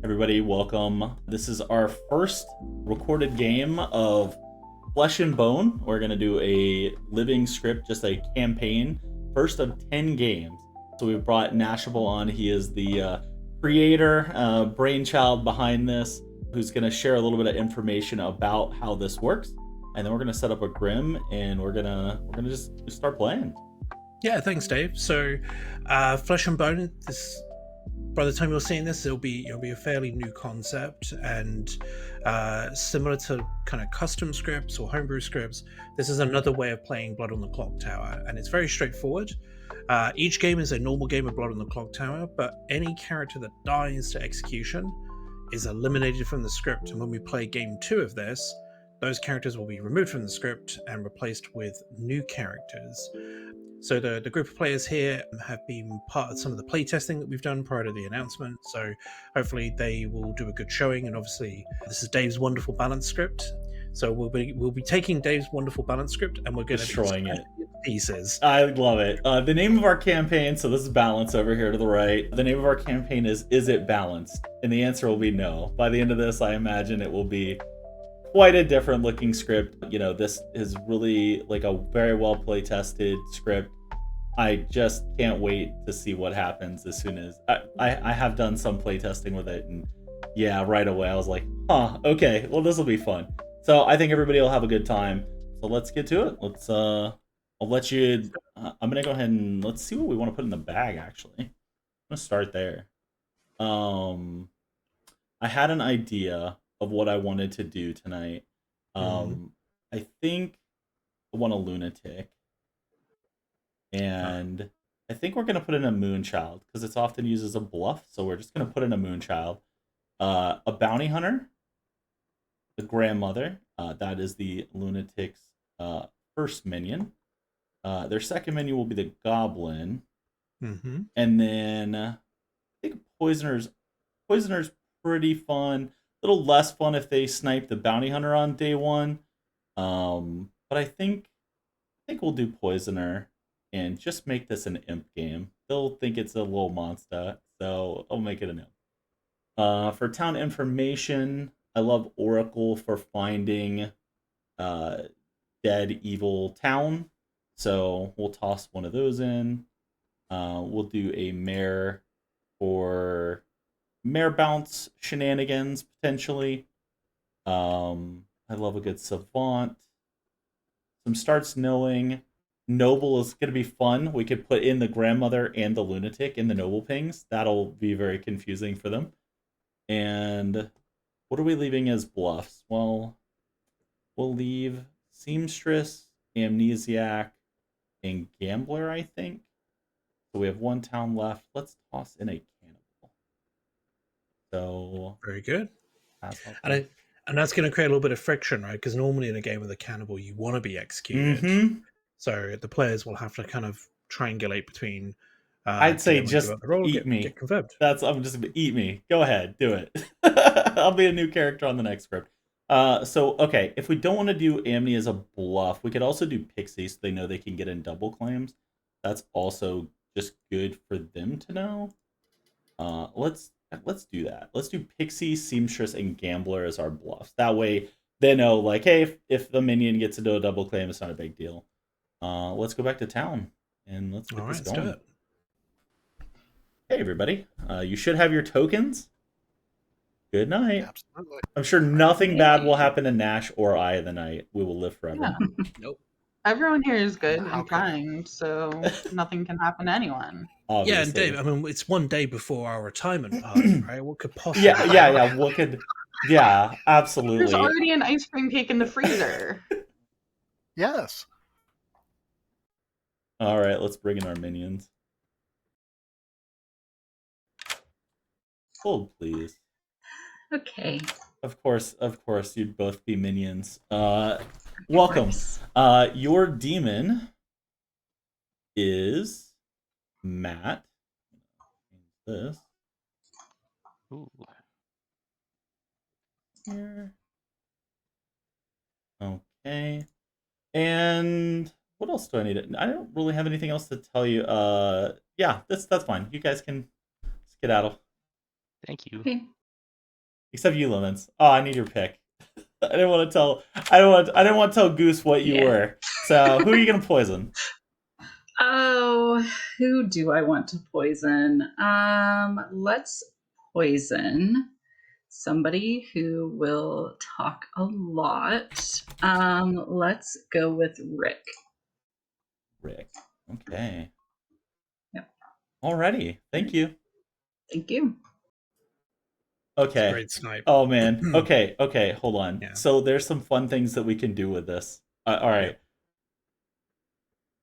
Everybody, welcome. This is our first recorded game of Flesh and Bone. We're going to do a living script, just a campaign, first of 10 games. So we've brought Nashable on. He is the creator, brainchild behind this, who's going to share a little bit of information about how this works. And then we're going to set up a Grim, and we're gonna just start playing. Yeah, thanks, Dave. So, Flesh and Bone. By the time you're seeing this, it'll be a fairly new concept, and similar to kind of custom scripts or homebrew scripts. This is another way of playing Blood on the Clocktower, and it's very straightforward. Each game is a normal game of Blood on the Clocktower, but any character that dies to execution is eliminated from the script. And when we play game 2 of this, those characters will be removed from the script and replaced with new characters. So the group of players here have been part of some of the playtesting that we've done prior to the announcement. So hopefully they will do a good showing. And obviously this is Dave's wonderful balance script. So we'll be taking Dave's wonderful balance script and we're going to be destroying it pieces. I love it. The name of our campaign, so this is Balance over here to the right. The name of our campaign is It Balanced? And the answer will be no. By the end of this, I imagine it will be quite a different looking script. You know, this is really like a very well play tested script. I just can't wait to see what happens as soon as I have done some play testing with it, and yeah, right away I was like, okay, well, this will be fun. So I think everybody will have a good time. So let's get to it. I'll let you. I'm gonna go ahead and let's see what we want to put in the bag. Actually, I'm gonna start there. I had an idea of what I wanted to do tonight. I think I want a lunatic, and I think we're gonna put in a moonchild because it's often used as a bluff. So we're just gonna put in a moonchild, a bounty hunter, the grandmother. That is the lunatic's first minion. Their second minion will be the goblin, and then I think poisoner's pretty fun. A little less fun if they snipe the bounty hunter on day one. But I think we'll do poisoner and just make this an imp game. They'll think it's a little monster, so I'll make it an imp. For town information, I love Oracle for finding dead evil town. So we'll toss one of those in. We'll do a mare for mare bounce shenanigans, potentially. I love a good savant. Some starts knowing. Noble is going to be fun. We could put in the grandmother and the lunatic in the noble pings. That'll be very confusing for them. And what are we leaving as bluffs? Well, we'll leave seamstress, amnesiac, and gambler, I think. So we have one town left. Let's toss in a cannibal. So very good. And that's going to create a little bit of friction, right? Because normally in a game with a cannibal, you want to be executed. So the players will have to kind of triangulate between. I'd say just eat me. Get confirmed. I'm just gonna eat me. Go ahead, do it. I'll be a new character on the next script. So okay, if we don't want to do Amni as a bluff, we could also do Pixie, so they know they can get in double claims. That's also just good for them to know. Let's do that. Let's do Pixie, Seamstress, and Gambler as our bluffs. That way they know, like, hey, if the minion gets into a double claim, it's not a big deal. Let's go back to town and let's get this going. Let's do it. Hey everybody, you should have your tokens. Good night. Absolutely. I'm sure nothing bad will happen to Nash or Eye of the Night. We will live forever. Yeah. Nope. Everyone here is good and kind, so nothing can happen to anyone. Obviously. Yeah, and Dave, I mean, it's one day before our retirement party, right? What could possibly Yeah. What could... Yeah, absolutely. There's already an ice cream cake in the freezer. Yes. All right, let's bring in our minions. Hold, please. Okay. Of course, you'd both be minions. Welcome. Your demon is Matt. This. Ooh. Here. Okay. And what else do I need? I don't really have anything else to tell you. Yeah, that's fine. You guys can skedaddle. Thank you. Okay. Except you, Lemons. Oh, I need your pick. I didn't want to tell. I didn't want to tell Goose what you Yeah. were. So who are you gonna poison? Oh, who do I want to poison? Let's poison somebody who will talk a lot. Let's go with Rick. Rick. Okay. Yep. Alrighty. Thank you. Thank you. Okay. Great snipe. Oh man. Okay. Okay. Hold on. Yeah. So there's some fun things that we can do with this. All right. Yep.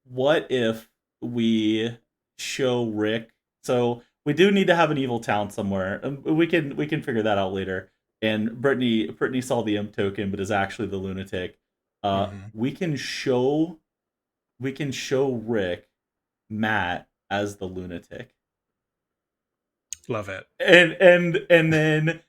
What if we show Rick? So we do need to have an evil town somewhere. We can figure that out later. And Brittany saw the imp token, but is actually the lunatic. Mhm. We can show Rick Matt as the lunatic. Love it. And then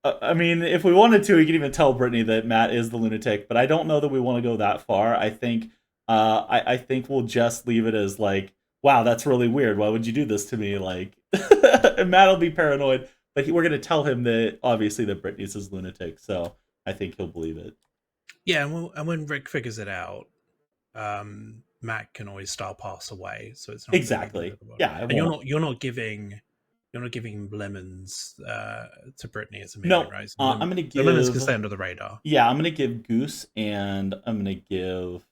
I mean, if we wanted to, we could even tell Brittany that Matt is the lunatic, but I don't know that we want to go that far. I think I think we'll just leave it as like, wow, that's really weird. Why would you do this to me? Like, and Matt will be paranoid, but we're gonna tell him that obviously that Brittany's his lunatic, so I think he'll believe it. Yeah, and when Rick figures it out, Matt can always star pass away, so it's not Exactly. Yeah, and you're not giving lemons to Brittany as a minion, No, right? I'm gonna the lemons can give. stay under the radar. Yeah, I'm gonna give Goose, and I'm gonna give.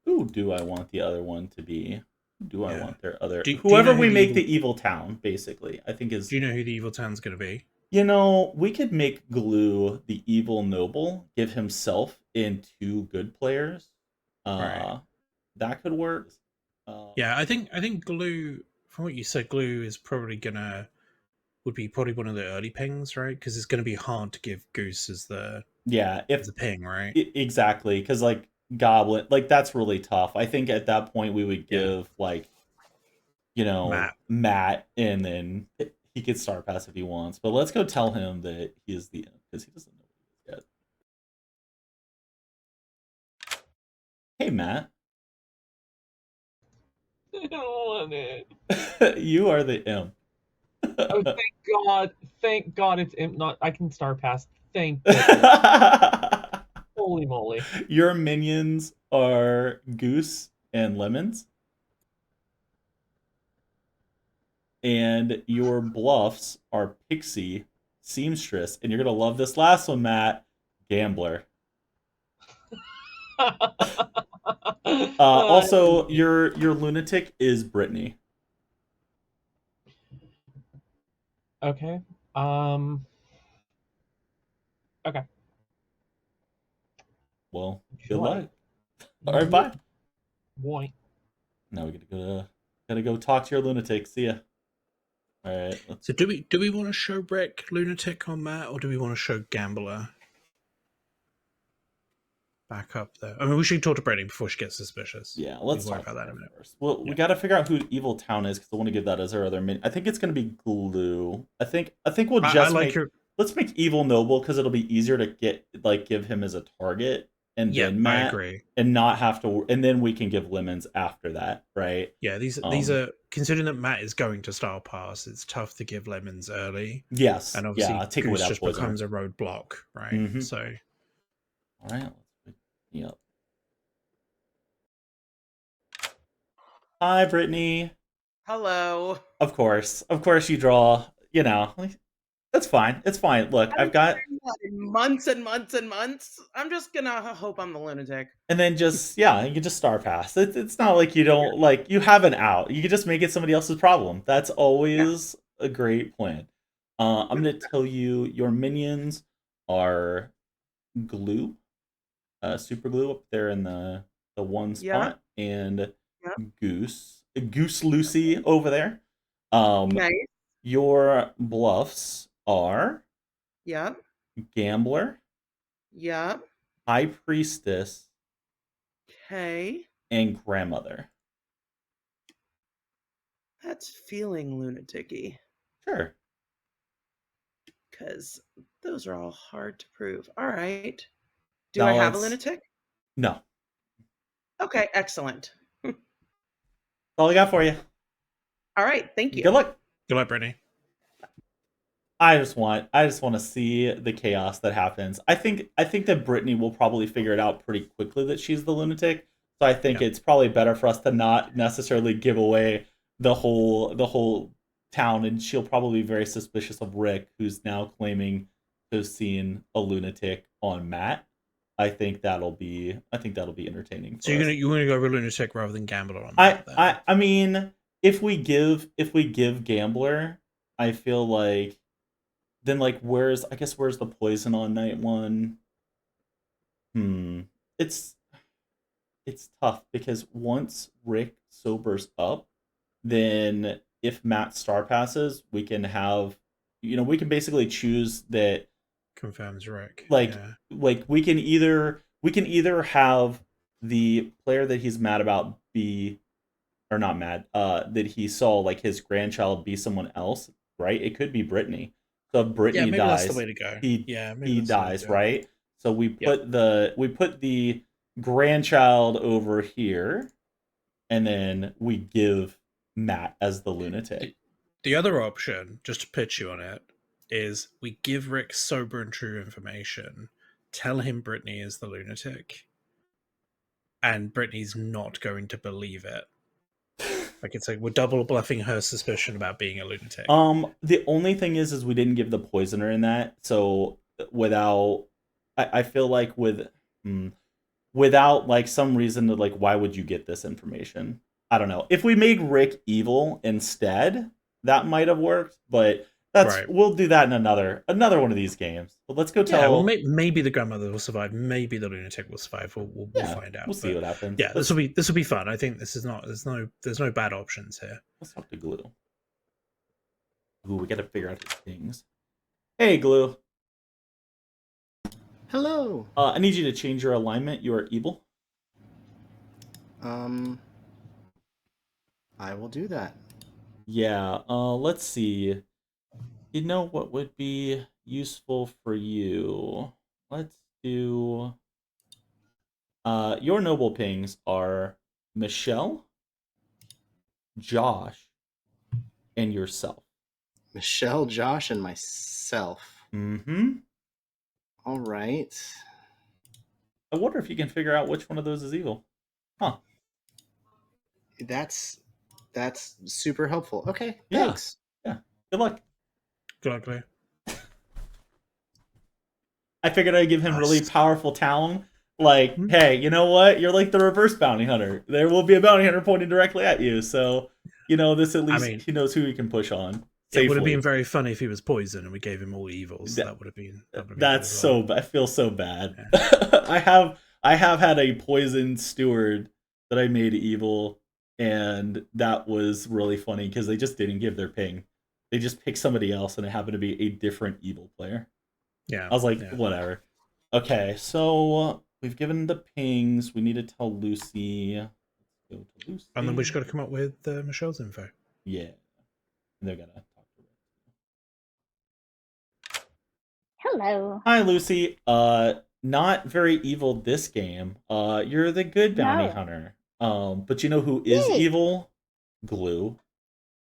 Who do I want the other one to be? Who do I Yeah. want their other? Do you Whoever know who we the make evil- the evil town, basically, I think is. Do you know who the evil town's going to be? You know, we could make Glue the evil noble, give himself in two good players. Right. That could work. Yeah, I think Glue. From what you said, Glue is would be probably one of the early pings, right? Because it's going to be hard to give Goose as the ping, right? Exactly, because like Goblin, like that's really tough. I think at that point we would give like, you know, Matt, and then he could star pass if he wants. But let's go tell him that he is the because he doesn't know what he is yet. Hey, Matt. I don't want it. You are the imp. Oh, thank God it's imp. Not I can star pass. Thank goodness. Holy moly! Your minions are Goose and Lemons, and your bluffs are Pixie, Seamstress, and you're gonna love this last one, Matt. Gambler. Also, your lunatic is Brittany. Okay. Okay. Well, good luck. All right, bye. Boy. Now we gotta go talk to your lunatic. See ya. All right. So do we want to show Rick lunatic on Matt, or do we want to show Gambler? Back up there. I mean, we should talk to Brittany before she gets suspicious. Yeah, let's worry talk about that in a minute. first. Well, we got to figure out who Evil Town is because I want to give that as our other minion. I think it's going to be Glue. I think we'll just let's make Evil Noble because it'll be easier to give him as a target, and then Matt, I agree, and not have to, and then we can give Lemons after that, right? Yeah, these are considering that Matt is going to Star Pass. It's tough to give Lemons early. Yes, and obviously take away that just poison. becomes a roadblock, right? Mm-hmm. So, all right, yep. Hi, Brittany. Hello. Of course you draw. You know, that's fine. It's fine. Look, I've got months and months and months. I'm just gonna hope I'm the lunatic. And then just you can just star pass. It's not like you don't like you have an out. You can just make it somebody else's problem. That's always a great plan. I'm gonna tell you your minions are Glue, SuperGlue up there in the one spot, and Goose Lucy over there. Nice. Your bluffs are Gambler, High Priestess, and Grandmother. That's feeling lunatic-y. Sure. Because those are all hard to prove. All right. Do I have a lunatic? No. Okay, excellent. That's all I got for you. All right, thank you. Good luck. Good luck, Brittany. I just want to see the chaos that happens. I think that Brittany will probably figure it out pretty quickly that she's the lunatic. So I think Yeah. it's probably better for us to not necessarily give away the whole town, and she'll probably be very suspicious of Rick, who's now claiming to have seen a lunatic on Matt. I think that'll be entertaining for So us. you're gonna go with lunatic rather than gambler on that. I mean, if we give gambler, I feel like then like where's the poison on night one? It's tough because once Rick sobers up, then if Matt star passes, we can have we can basically choose that confirms Rick. like Yeah. like we can either have the player that he's mad about be or not mad that he saw like his grandchild be someone else, right? It could be Brittany. So if Brittany maybe dies, that's the way to go. he Maybe that's the way to dies, do it. right? So we put the grandchild over here, and then we give Matt as the lunatic. The other option, just to pitch you on it, is we give Rick sober and true information, tell him Brittany is the lunatic, and Brittany's not going to believe it. Like it's like we're double bluffing her suspicion about being a lunatic. The only thing is we didn't give the poisoner in that, so without, I feel like without like some reason to like, why would you get this information? I don't know. If we made Rick evil instead, that might have worked, but we'll do that in another one of these games. But let's go tell. Yeah, well, maybe the grandmother will survive. Maybe the lunatic will survive. We'll find out. We'll see what happens. Yeah, this will be fun. I think this is not. There's no bad options here. Let's talk to Glue. Ooh, we got to figure out his things. Hey, Glue. Hello. I need you to change your alignment. You are evil. I will do that. Yeah. Let's see. You know what would be useful for you? Let's do. Your noble pings are Michelle, Josh, and yourself. Michelle, Josh, and myself. Mm-hmm. All right. I wonder if you can figure out which one of those is evil. Huh. That's super helpful. Okay, Yeah. thanks. Yeah. Good luck. Good luck, Clay. I figured I'd give him really powerful talent. Like, hey, you know what? You're like the reverse bounty hunter. There will be a bounty hunter pointing directly at you. So, this at least he knows who he can push on. Safely. It would have been very funny if he was poison and we gave him all evils. That would have been. That's so. I feel so bad. Yeah. I have had a poison steward that I made evil, and that was really funny because they just didn't give their ping. They just picked somebody else, and it happened to be a different evil player. Yeah. I was like, whatever. Okay, so we've given the pings. We need to tell Lucy. Let's go to Lucy. And then we just got to come up with Michelle's info. Yeah. And they're gonna talk to her. Hello. Hi, Lucy. Not very evil this game. You're the good bounty hunter. But you know who is evil? Glue.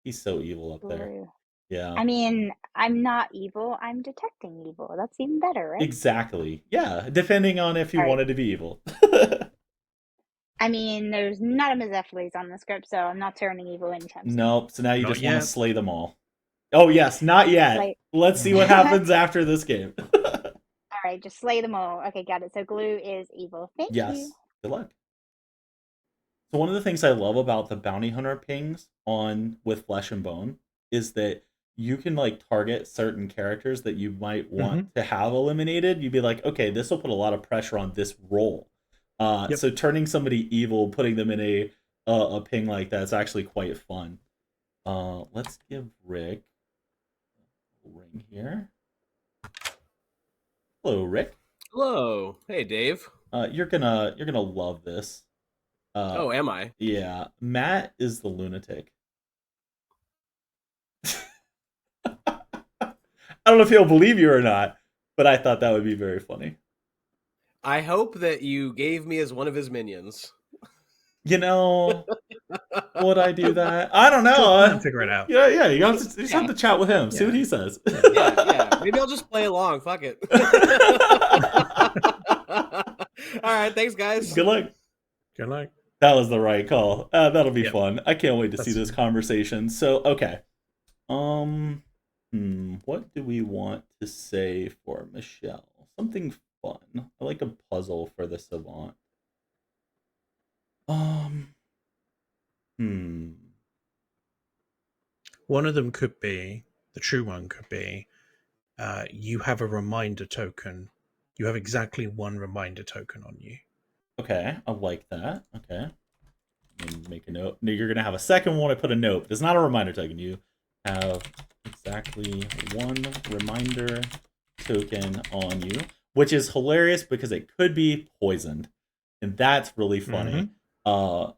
He's so evil up there. Yeah. I mean, I'm not evil. I'm detecting evil. That's even better, right? Exactly. Yeah. Depending on if you wanted to be evil. I mean, there's none of Mizephiles on the script, so I'm not turning evil anytime soon. Nope. So now you just want to slay them all. Oh, yes. Not yet. Let's see what happens after this game. All right. Just slay them all. Okay. Got it. So Glue is evil. Thank you. Yes. Good luck. So one of the things I love about the bounty hunter pings with Flesh and Bone is that you can like target certain characters that you might want to have eliminated. You'd be like, okay, this will put a lot of pressure on this role. So turning somebody evil, putting them in a ping like that is actually quite fun. Let's give Rick a ring here. Hello, Rick. Hello. Hey, Dave. You're gonna love this. Am I? Yeah, Matt is the lunatic. I don't know if he'll believe you or not, but I thought that would be very funny. I hope that you gave me as one of his minions. Would I do that? I don't know. I'll figure it out. Yeah. You just have to chat with him. See what Yeah. he says. Yeah. Maybe I'll just play along. Fuck it. All right. Thanks, guys. Good luck. Good luck. That was the right call. That'll be Yep. fun. I can't wait to see That's- this conversation. So, okay. What do we want to say for Michelle? Something fun. I like a puzzle for the savant. One of them could be, the true one could be, you have a reminder token. You have exactly one reminder token on you. Okay, I like that. Okay. Make a note. No, you're going to have a second one. I put a note. It's not a reminder token. You have exactly one reminder token on you, which is hilarious because it could be poisoned. And that's really funny. Or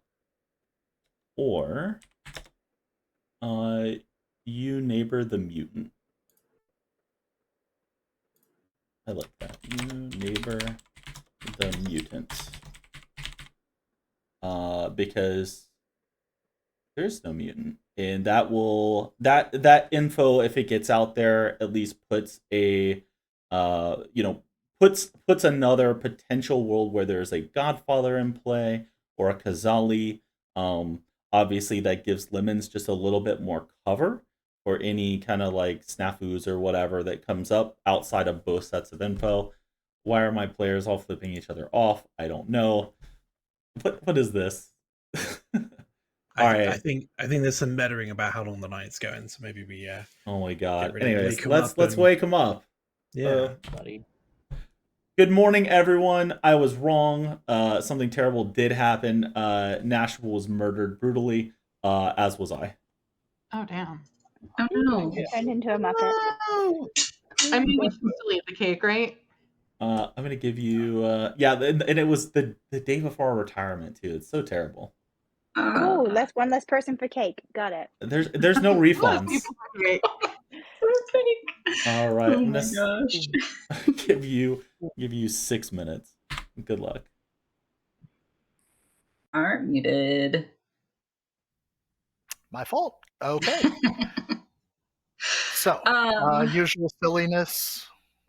you neighbor the mutant. I like that. You neighbor the mutant. Because there's no mutant. And that will that info, if it gets out there, at least puts a puts another potential world where there's a Godfather in play or a Kazali. Obviously that gives Lemons just a little bit more cover for any kind of like snafus or whatever that comes up outside of both sets of info. Why are my players all flipping each other off? I don't know. What is this? I think there's some meddling about how long the night's going, so maybe we oh my god. ready to Anyways, wake 'em let's up and- wake him up. Yeah. buddy. Good morning, everyone. I was wrong. Something terrible did happen. Nashville was murdered brutally, as was I. Oh damn. Oh no. Turned into a Muppet. I mean, we can still eat the cake, right? I'm gonna give you and it was the day before our retirement too. It's so terrible. Oh, that's one less person for cake. Got it. There's no refunds. All right, Oh I'm my gonna gosh. give you 6 minutes. Good luck. Aren't muted. My fault. Okay. So, usual silliness.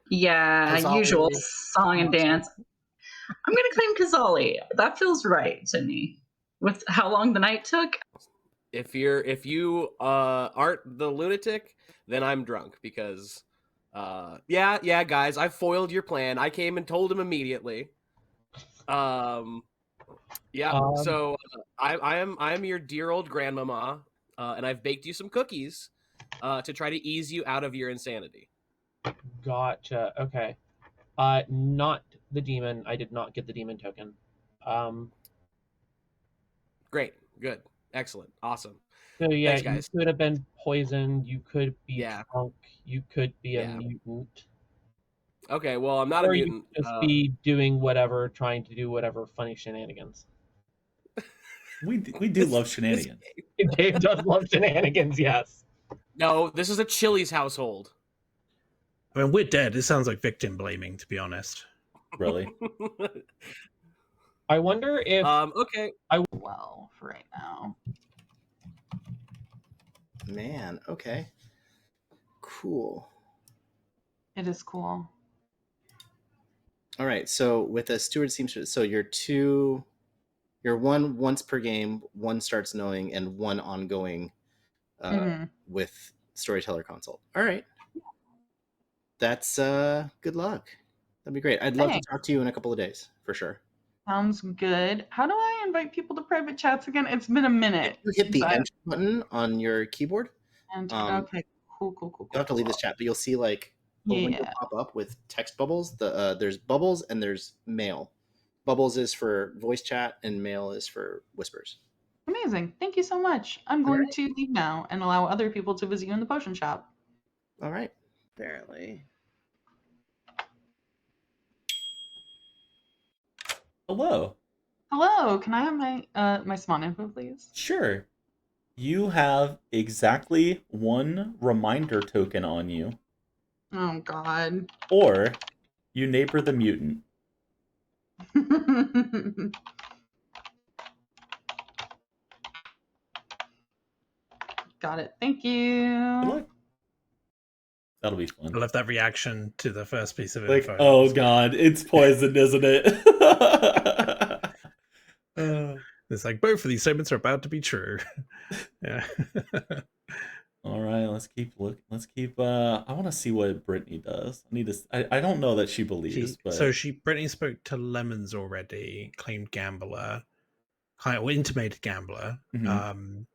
Yeah, Kazali. usual song and dance. I'm gonna claim Kazali. That feels right to me. With how long the night took. If you aren't the lunatic, then I'm drunk because yeah, guys, I foiled your plan. I came and told him immediately. So I am your dear old grandmama, and I've baked you some cookies to try to ease you out of your insanity. Gotcha. Okay. Not the demon. I did not get the demon token. Great. Good. Excellent. Awesome. So yeah, Thanks, guys. you could have been poisoned. You could be drunk. You could be a Yeah. mutant. Okay. Well, I'm not a Or mutant. you could just be doing whatever, trying to do whatever funny shenanigans. We do love shenanigans. Dave does love shenanigans. Yes. No, this is a Chili's household. I mean, we're dead. It sounds like victim blaming, to be honest. Really? I wonder if okay. Well, for right now. Man, okay. Cool. It is cool. All right, so with a steward seamstress, so you're one once per game, one starts knowing, and one ongoing with storyteller consult. All right. That's good luck. That'd be great. I'd love to talk to you in a couple of days for sure. Sounds good. How do I invite people to private chats again? It's been a minute. You hit the enter button on your keyboard. Okay, cool. You'll have to leave this chat, but you'll see like a window pop up with text bubbles. There's bubbles and there's mail. Bubbles is for voice chat and mail is for whispers. Amazing. Thank you so much. I'm going to leave now and allow other people to visit you in the potion shop. All right. Barely. Hello. Hello. Can I have my my spawn info, please? Sure. You have exactly one reminder token on you. Oh God. Or you neighbor the mutant. Got it. Thank you. Good luck. That'll be fun. I love that reaction to the first piece of Like, info. oh god, it's poisoned, isn't it? It's like both of these statements are about to be true. Yeah. All right, let's keep looking. Let's keep. I want to see what Brittany does. I need to. I don't know that she believes, but Brittany spoke to Lemons already, claimed gambler, intimated gambler, Mhm.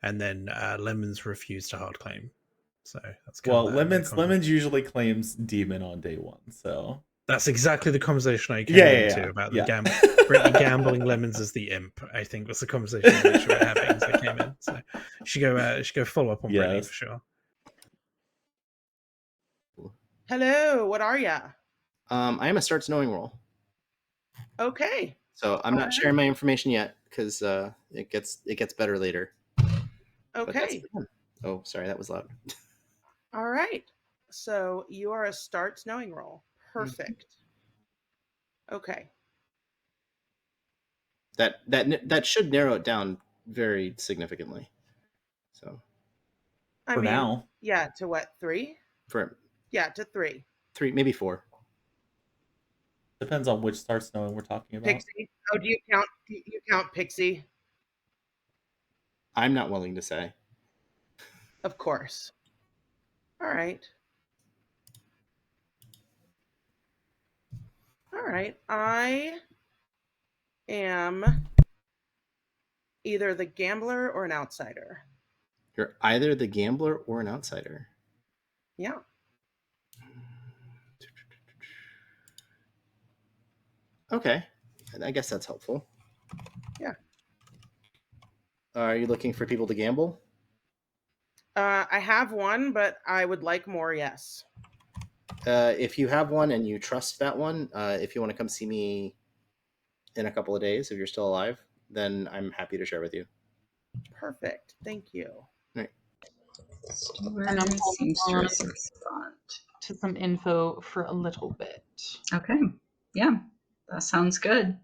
and then Lemons refused to hard claim. So that's well, Lemons usually claims demon on day one, so that's exactly the conversation I came into about the Brittany gambling Lemons as the imp. I think was the conversation we were having as I came in. So she go follow up on Brittany for sure. Hello, what are ya? I am a starts knowing role. Okay. So I'm not sharing my information yet because it gets better later. Okay. Oh, sorry, that was loud. All right. So you are a starts knowing role. Perfect. Okay. That should narrow it down very significantly. So I for mean, now, yeah, to what, 3? To 3. 3, maybe 4. Depends on which starts knowing we're talking about. Pixie. Oh, do you count Pixie? I'm not willing to say. Of course. All right. All right. I am either the gambler or an outsider. You're either the gambler or an outsider. Yeah. Okay. I guess that's helpful. Yeah. Are you looking for people to gamble? I have one, but I would like more, yes. If you have one and you trust that one, if you want to come see me in a couple of days, if you're still alive, then I'm happy to share with you. Perfect. Thank you. Right. And I'm holding on to some info for a little bit. Okay. Yeah, that sounds good.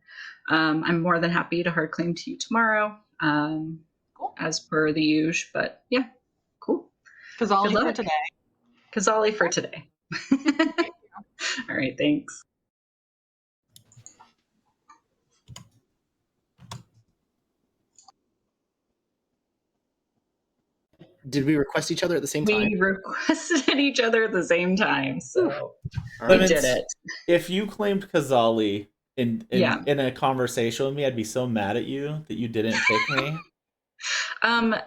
I'm more than happy to hard claim to you tomorrow, cool. As per the usual. But yeah, cool. Kazali for today. Kazali for today. All right, thanks. Did we request each other at the same time? We requested each other at the same time, so we did it. If you claimed Kazali in a conversation with me, I'd be so mad at you that you didn't pick me.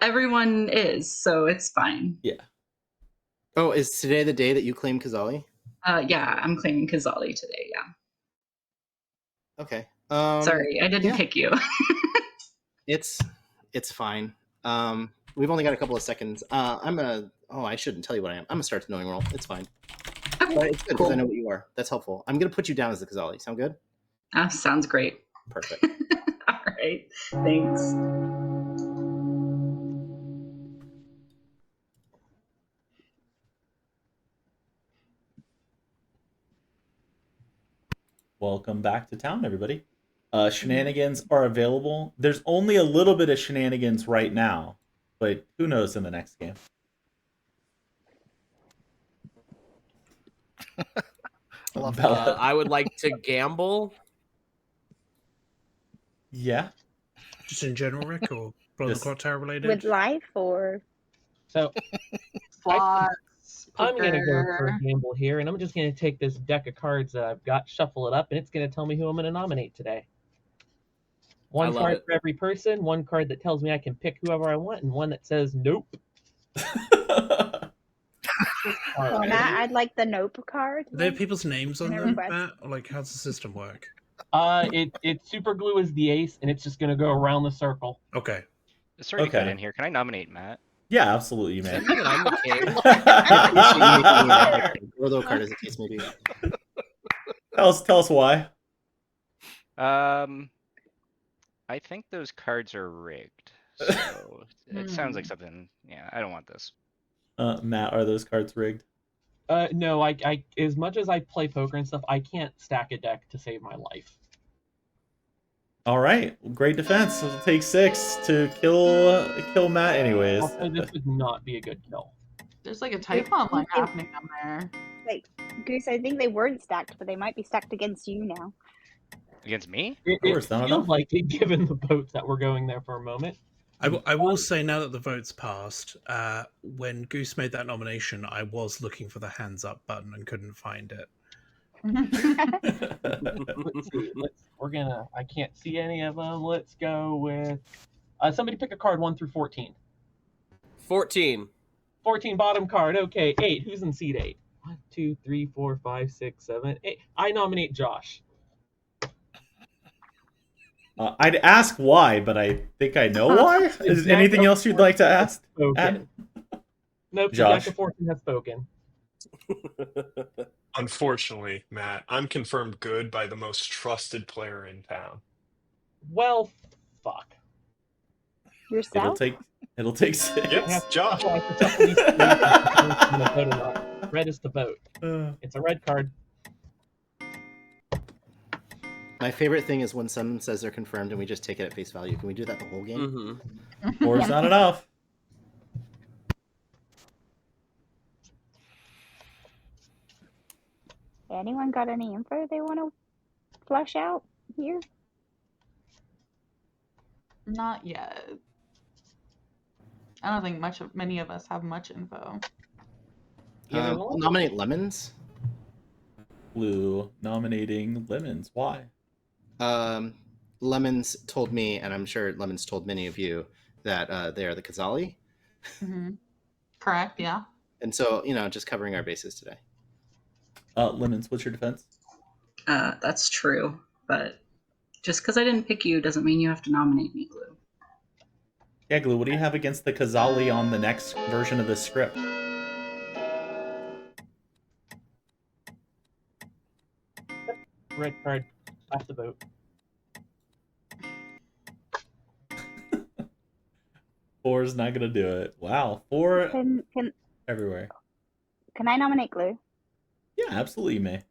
Everyone is, so it's fine. Yeah. Oh, is today the day that you claim Kazali? Yeah, I'm claiming Kazali today, yeah. Okay. Sorry, I didn't pick you. It's fine. We've only got a couple of seconds. I shouldn't tell you what I am. I'm a start knowing role. It's fine. Okay, but it's good because I know what you are. That's helpful. I'm gonna put you down as the Kazali. Sound good? Sounds great. Perfect. All right. Thanks. Welcome back to town, everybody. Shenanigans are available. There's only a little bit of shenanigans right now, but who knows in the next game. I would like to gamble. Yeah. Just in general, Rick, or the Clocktower related? With life or? So, slots. I'm going to go for a gamble here, and I'm just going to take this deck of cards that I've got, shuffle it up, and it's going to tell me who I'm going to nominate today. One card for every person, one card that tells me I can pick whoever I want, and one that says nope. Well, Matt, I'd like the nope card. Are there people's names on them, Matt? Or like, how's the system work? It's SuperGlue is the ace, and it's just going to go around the circle. Okay. It's already cut in here. Can I nominate Matt? Yeah, absolutely, you may. I'm the king. Gordo card, as the case may be. Tell us why. I think those cards are rigged. So it sounds like something. Yeah, I don't want this. Matt, are those cards rigged? No, I as much as I play poker and stuff, I can't stack a deck to save my life. All right, great defense. It'll take 6 to kill Matt. Anyways, Also, this would not be a good kill. There's like a Typhon line happening down there. Like, Goose, I think they weren't stacked, but they might be stacked against you now. Against me? It feels like it, given the votes that were going there for a moment. I will say now that the vote's passed, when Goose made that nomination, I was looking for the hands up button and couldn't find it. Let's see. I can't see any of them. Let's go with somebody pick a card 1 through 14. 14. 14 bottom card. Okay, 8. Who's in seat 8? 1, 2, 3, 4, 5, 6, 7, 8. I nominate Josh. I'd ask why, but I think I know why. Is anything else you'd like to ask? Nope, Josh. The deck of fortune has spoken. Unfortunately, Matt, I'm confirmed good by the most trusted player in town. Well, fuck. Yourself? It'll take 6. Yes, Josh. Red is the vote. It's a red card. My favorite thing is when someone says they're confirmed and we just take it at face value. Can we do that the whole game? Mm-hmm. Or it's not enough. Anyone got any info they want to flush out here? Not yet. I don't think many of us have much info. I'll nominate Lemons. Blue nominating Lemons. Why? Lemons told me, and I'm sure Lemons told many of you, that they are the Khazali. Mm-hmm. Correct, yeah. And so, just covering our bases today. Lemons, what's your defense? That's true, but just because I didn't pick you doesn't mean you have to nominate me, Glue. Yeah, Glue, what do you have against the Khazali on the next version of this script? Red card. Pass the vote. 4 is not going to do it. Wow, 4 Can everywhere. Can I nominate Glue? Yeah, absolutely, you may.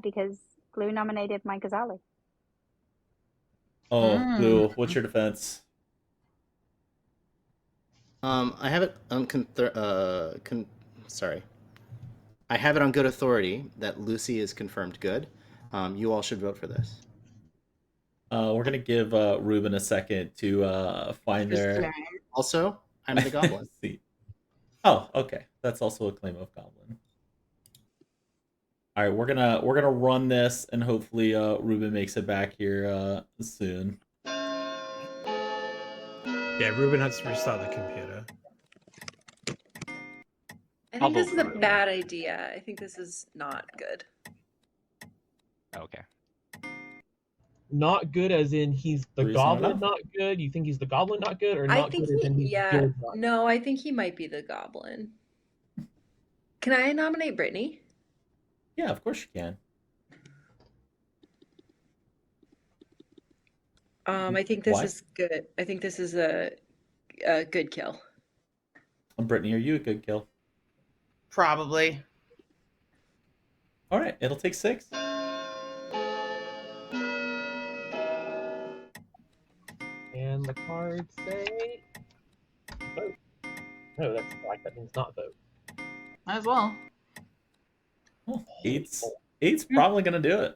Because Glue nominated my Ghazali. Oh, Glue, what's your defense? I have it on I have it on good authority that Lucy is confirmed good. You all should vote for this. We're gonna give Ruben a second to find their. Also, I'm the goblin. See. Oh, okay. That's also a claim of goblin. All right, we're gonna run this, and hopefully, Ruben makes it back here soon. Yeah, Ruben has to restart the computer. I think this is a bad idea. I think this is not good. Okay. Not good as in he's the goblin not good? You think he's the goblin not good? Or not good as in he's good not good? No, I think he might be the goblin. Can I nominate Brittany? Yeah, of course you can. I think this is good. I think this is a good kill. Brittany, are you a good kill? Probably. All right, it'll take 6. And the cards say vote. No, that's black. That means not vote. Might as well. Oh, 8's probably gonna do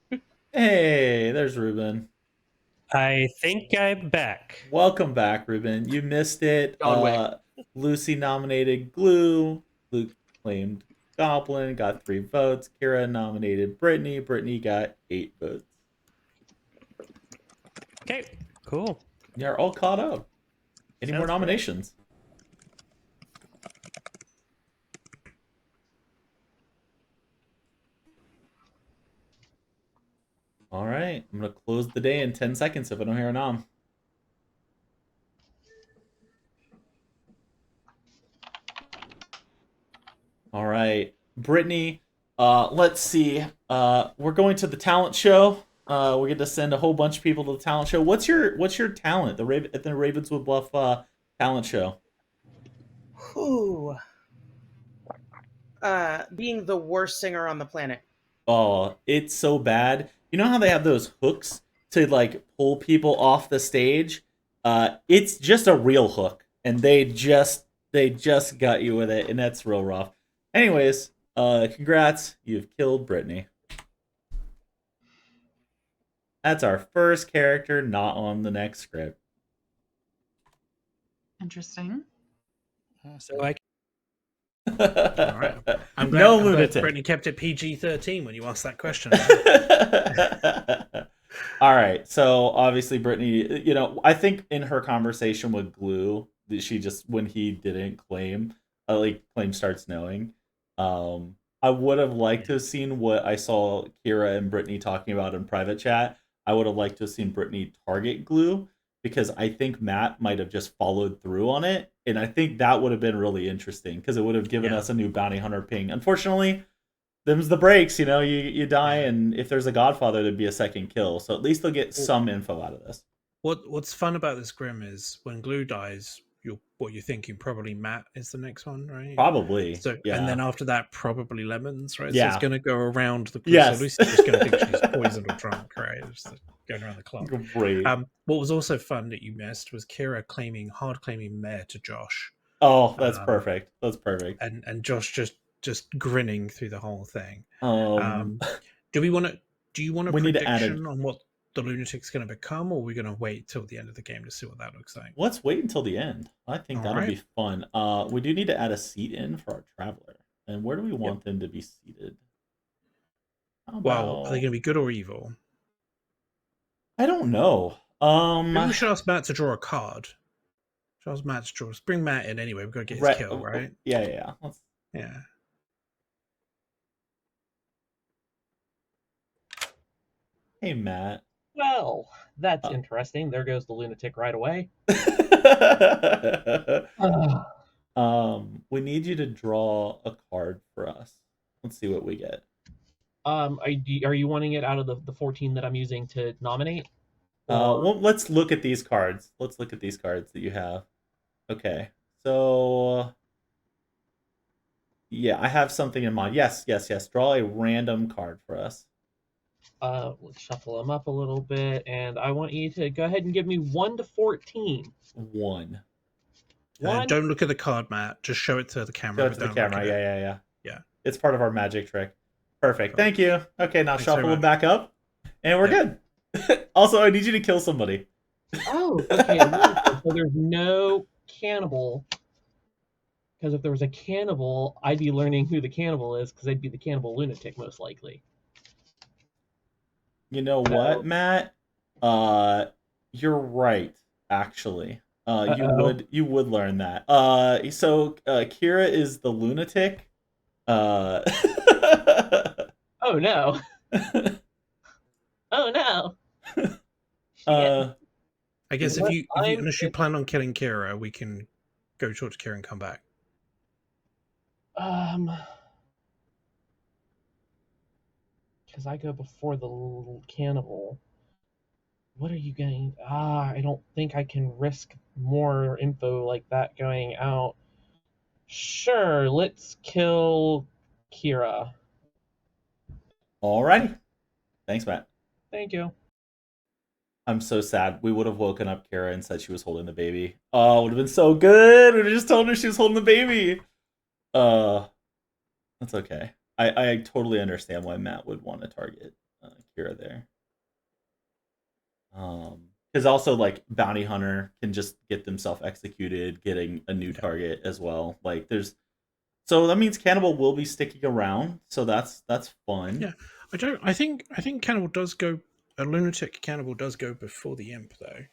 it. Hey, there's Ruben. I think I'm back. Welcome back, Ruben. You missed it. Lucy nominated Glue. Luke claimed Goblin, got 3 votes. Kira nominated Brittany. Brittany got 8 votes. Okay, cool. You're all caught up. Any more nominations? All right, I'm gonna close the day in 10 seconds if I don't hear a nom. All right, Brittany. Let's see. We're going to the talent show. We get to send a whole bunch of people to the talent show. What's your talent? At the Ravenswood Bluff talent show. Ooh. being the worst singer on the planet. Oh, it's so bad. You know how they have those hooks to like pull people off the stage? It's just a real hook, and they just got you with it, and that's real rough. Anyways, congrats, you've killed Brittany. That's our first character not on the next script. Interesting. So I. All right. I'm glad, No I'm glad lunatic. Brittany kept it PG-13 when you asked that question. All right. So obviously, Brittany, you know, I think in her conversation with Glue, she just when he didn't claim, claim starts knowing. I would have liked to have seen what I saw Kira and Brittany talking about in private chat. I would have liked to have seen Brittany target Glue because I think Matt might have just followed through on it, and I think that would have been really interesting because it would have given us a new bounty hunter ping. Unfortunately, them's the breaks, you know. You die, and if there's a Godfather, there'd be a second kill. So at least they'll get some info out of this. What's fun about this Grim is when Glue dies, what you're thinking probably Matt is the next one, right? Probably. So yeah. And then after that, probably Lemons, right? Yeah. So it's going to go around the. Yes. So Lucy's just going to think she's poisoned or drunk, right? It's just going around the clock. Great. What was also fun that you missed was Kira hard claiming Mayor to Josh. Oh, that's perfect. That's perfect. And Josh just grinning through the whole thing. Do you want a we need to add prediction on what the lunatic's going to become, or are we going to wait till the end of the game to see what that looks like? Let's wait until the end. I think that'll be fun. We do need to add a seat in for our traveler. And where do we want them to be seated? Well, are they going to be good or evil? I don't know. Maybe we should ask Matt to draw a card. Should ask Matt to draw. Let's bring Matt in anyway. We've got to get his kill, right? Yeah. Yeah. Hey, Matt. Well, that's interesting. There goes the lunatic right away. We need you to draw a card for us. Let's see what we get. Are you wanting it out of the 14 that I'm using to nominate? Well, let's look at these cards. Let's look at these cards that you have. Okay. So yeah, I have something in mind. Yes. Draw a random card for us. Let's shuffle them up a little bit, and I want you to go ahead and give me 1 to 14. 1. Don't look at the card, Matt. Just show it to the camera. Show it to the camera. Yeah. It's part of our magic trick. Perfect. Thank you. Okay, now Thanks shuffle them back up, and we're good. Also, I need you to kill somebody. Oh, okay. So there's no cannibal. Because if there was a cannibal, I'd be learning who the cannibal is, because I'd be the cannibal lunatic, most likely. You know what, Matt? You're right, actually. You would learn that. So Kira is the lunatic. Oh no. Oh no. I guess unless you plan on killing Kira, we can go talk to Kira and come back. Because I go before the little cannibal. What are you getting? I don't think I can risk more info like that going out. Sure, let's kill Kira. Alrighty. Thanks, Matt. Thank you. I'm so sad. We would have woken up Kira and said she was holding the baby. Oh, it would have been so good. We would have just told her she was holding the baby. That's okay. I totally understand why Matt would want to target Kira there. Because also, like, bounty hunter can just get themselves executed, getting a new target as well. Like, so that means cannibal will be sticking around. So that's fun. Yeah, I think cannibal does go. A lunatic cannibal does go before the imp, though.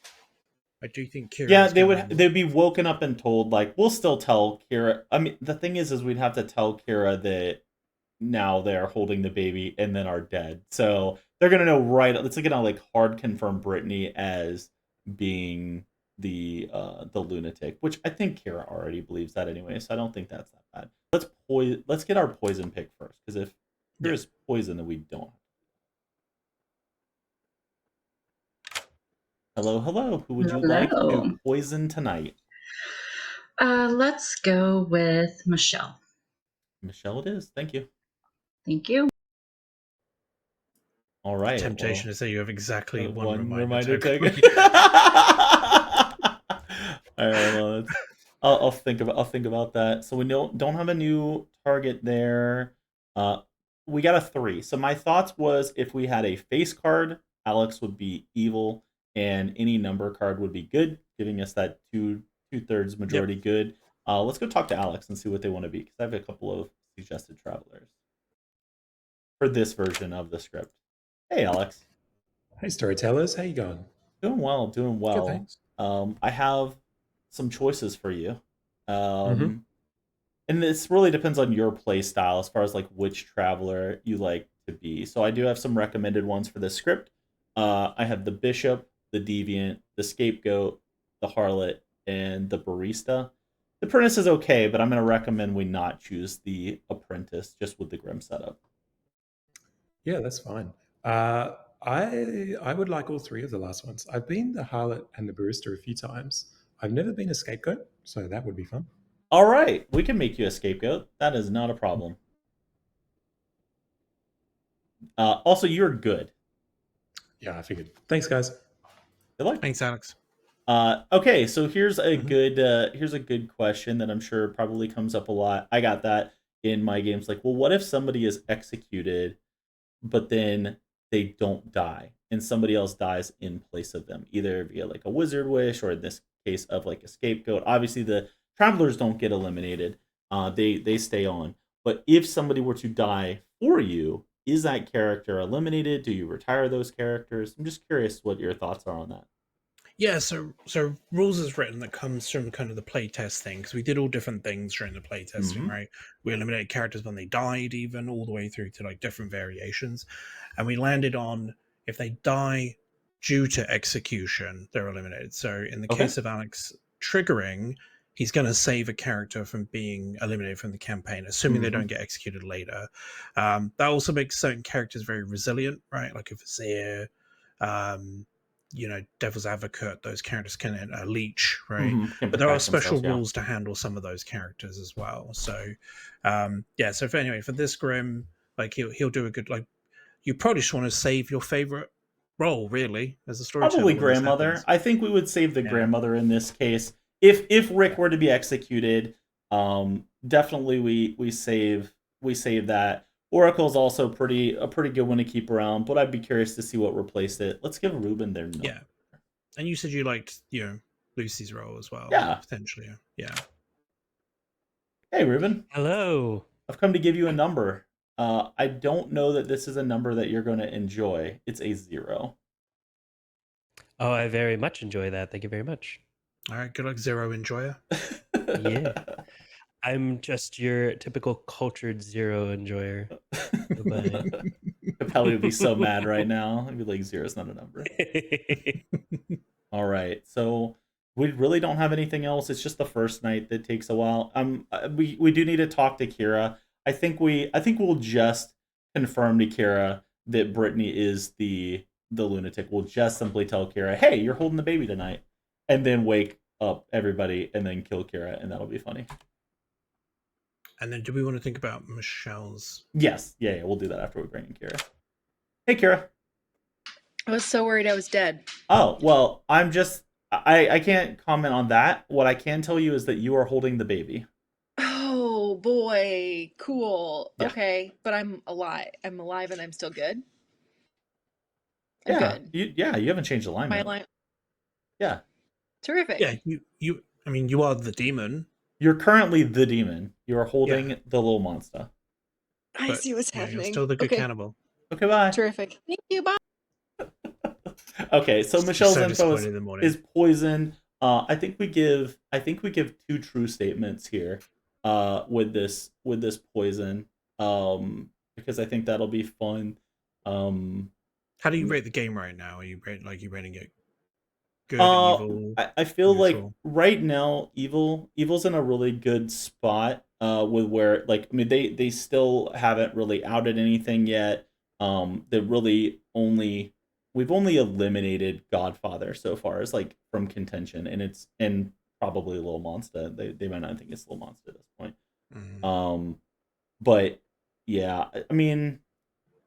I do think Kira. Yeah, they'd be woken up and told, like, we'll still tell Kira. I mean, the thing is we'd have to tell Kira that now they're holding the baby and then are dead. So they're gonna know right. It's gonna like hard confirm Brittany as being the lunatic, which I think Kira already believes that anyway. So I don't think that's that bad. Let's get our poison pick first, because if there's poison, then we don't. Hello. Who would you like to poison tonight? Let's go with Michelle. Michelle, it is. Thank you. Thank you. All right. Temptation well, to say you have exactly one reminder token. token. All right. Well, I'll think about that. So we don't have a new target there. We got a 3. So my thoughts was if we had a face card, Alex would be evil, and any number card would be good, giving us that 2/3 majority good. Let's go talk to Alex and see what they want to be, because I have a couple of suggested travelers for this version of the script. Hey, Alex. Hey, storytellers. How you going? Doing well, doing well. Good, thanks. I have some choices for you. Mhm. And this really depends on your play style as far as like which traveler you like to be. So I do have some recommended ones for this script. I have the bishop, the deviant, the scapegoat, the harlot, and the barista. The apprentice is okay, but I'm going to recommend we not choose the apprentice just with the grim setup. Yeah, that's fine. I would like all 3 of the last ones. I've been the harlot and the barista a few times. I've never been a scapegoat, so that would be fun. All right, we can make you a scapegoat. That is not a problem. Also, you're good. Yeah, I figured. Thanks, guys. Good luck. Thanks, Alex. Okay, so here's a good question that I'm sure probably comes up a lot. I got that in my games. Like, well, what if somebody is executed, but then they don't die, and somebody else dies in place of them, either via like a wizard wish, or in this case of like a scapegoat. Obviously, the travelers don't get eliminated; they stay on. But if somebody were to die for you, is that character eliminated? Do you retire those characters? I'm just curious what your thoughts are on that. Yeah, so rules is written that comes from kind of the playtest thing, because we did all different things during the playtesting, Mhm. right? We eliminated characters when they died, even all the way through to like different variations, and we landed on if they die due to execution, they're eliminated. So in the Okay. case of Alex triggering, he's going to save a character from being eliminated from the campaign, assuming they Mhm. don't get executed later. That also makes certain characters very resilient, right? Like if it's here. Devil's Advocate, those characters can leech, right? Can But there are protect special themselves, yeah. rules to handle some of those characters as well. So, So for this Grim, like he'll do a good, like, you probably just want to save your favorite role, really, as a storyteller. Probably when this grandmother. happens. I think we would save the Yeah. grandmother in this case. If Rick were to be executed, definitely we save that. Oracle's also a pretty good one to keep around, but I'd be curious to see what replaced it. Let's give Ruben their number. Yeah. And you said you liked, Lucy's role as well. Yeah. Potentially. Yeah. Hey, Ruben. Hello. I've come to give you a number. I don't know that this is a number that you're going to enjoy. It's a 0. Oh, I very much enjoy that. Thank you very much. All right. Good luck, Zero enjoyer. Yeah. I'm just your typical cultured 0 enjoyer. Goodbye. Capelli would be so mad right now. He'd be like, 0's not a number. All right. So we really don't have anything else. It's just the first night that takes a while. We do need to talk to Kira. I think we'll just confirm to Kira that Brittany is the lunatic. We'll just simply tell Kira, "Hey, you're holding the baby tonight," and then wake up everybody and then kill Kira, and that'll be funny. And then do we want to think about Michelle's? Yes. Yeah, we'll do that after we bring in Kira. Hey, Kira. I was so worried I was dead. Oh, well, I can't comment on that. What I can tell you is that you are holding the baby. Oh boy, cool. Yeah. Okay, but I'm alive. I'm alive and I'm still good. I'm Yeah. good. You haven't changed My alignment. alignment. Yeah. Terrific. Yeah, you are the demon. You're currently the demon. You are holding the little monster. I see what's happening. You're still the good Okay. cannibal. Okay, bye. Terrific. Thank you. Bye. Okay, so Just Michelle's so info disappointed in the morning. is poison. I think we give 2 true statements here with this poison. Because I think that'll be fun. How do you rate the game right now? Are you rating it good, evil? I feel neutral? like right now evil's in a really good spot with where, like, I mean, they still haven't really outed anything yet. We've only eliminated Godfather so far as like from contention, and probably Little Monster. They might not think it's Little Monster at this point. But yeah, I mean,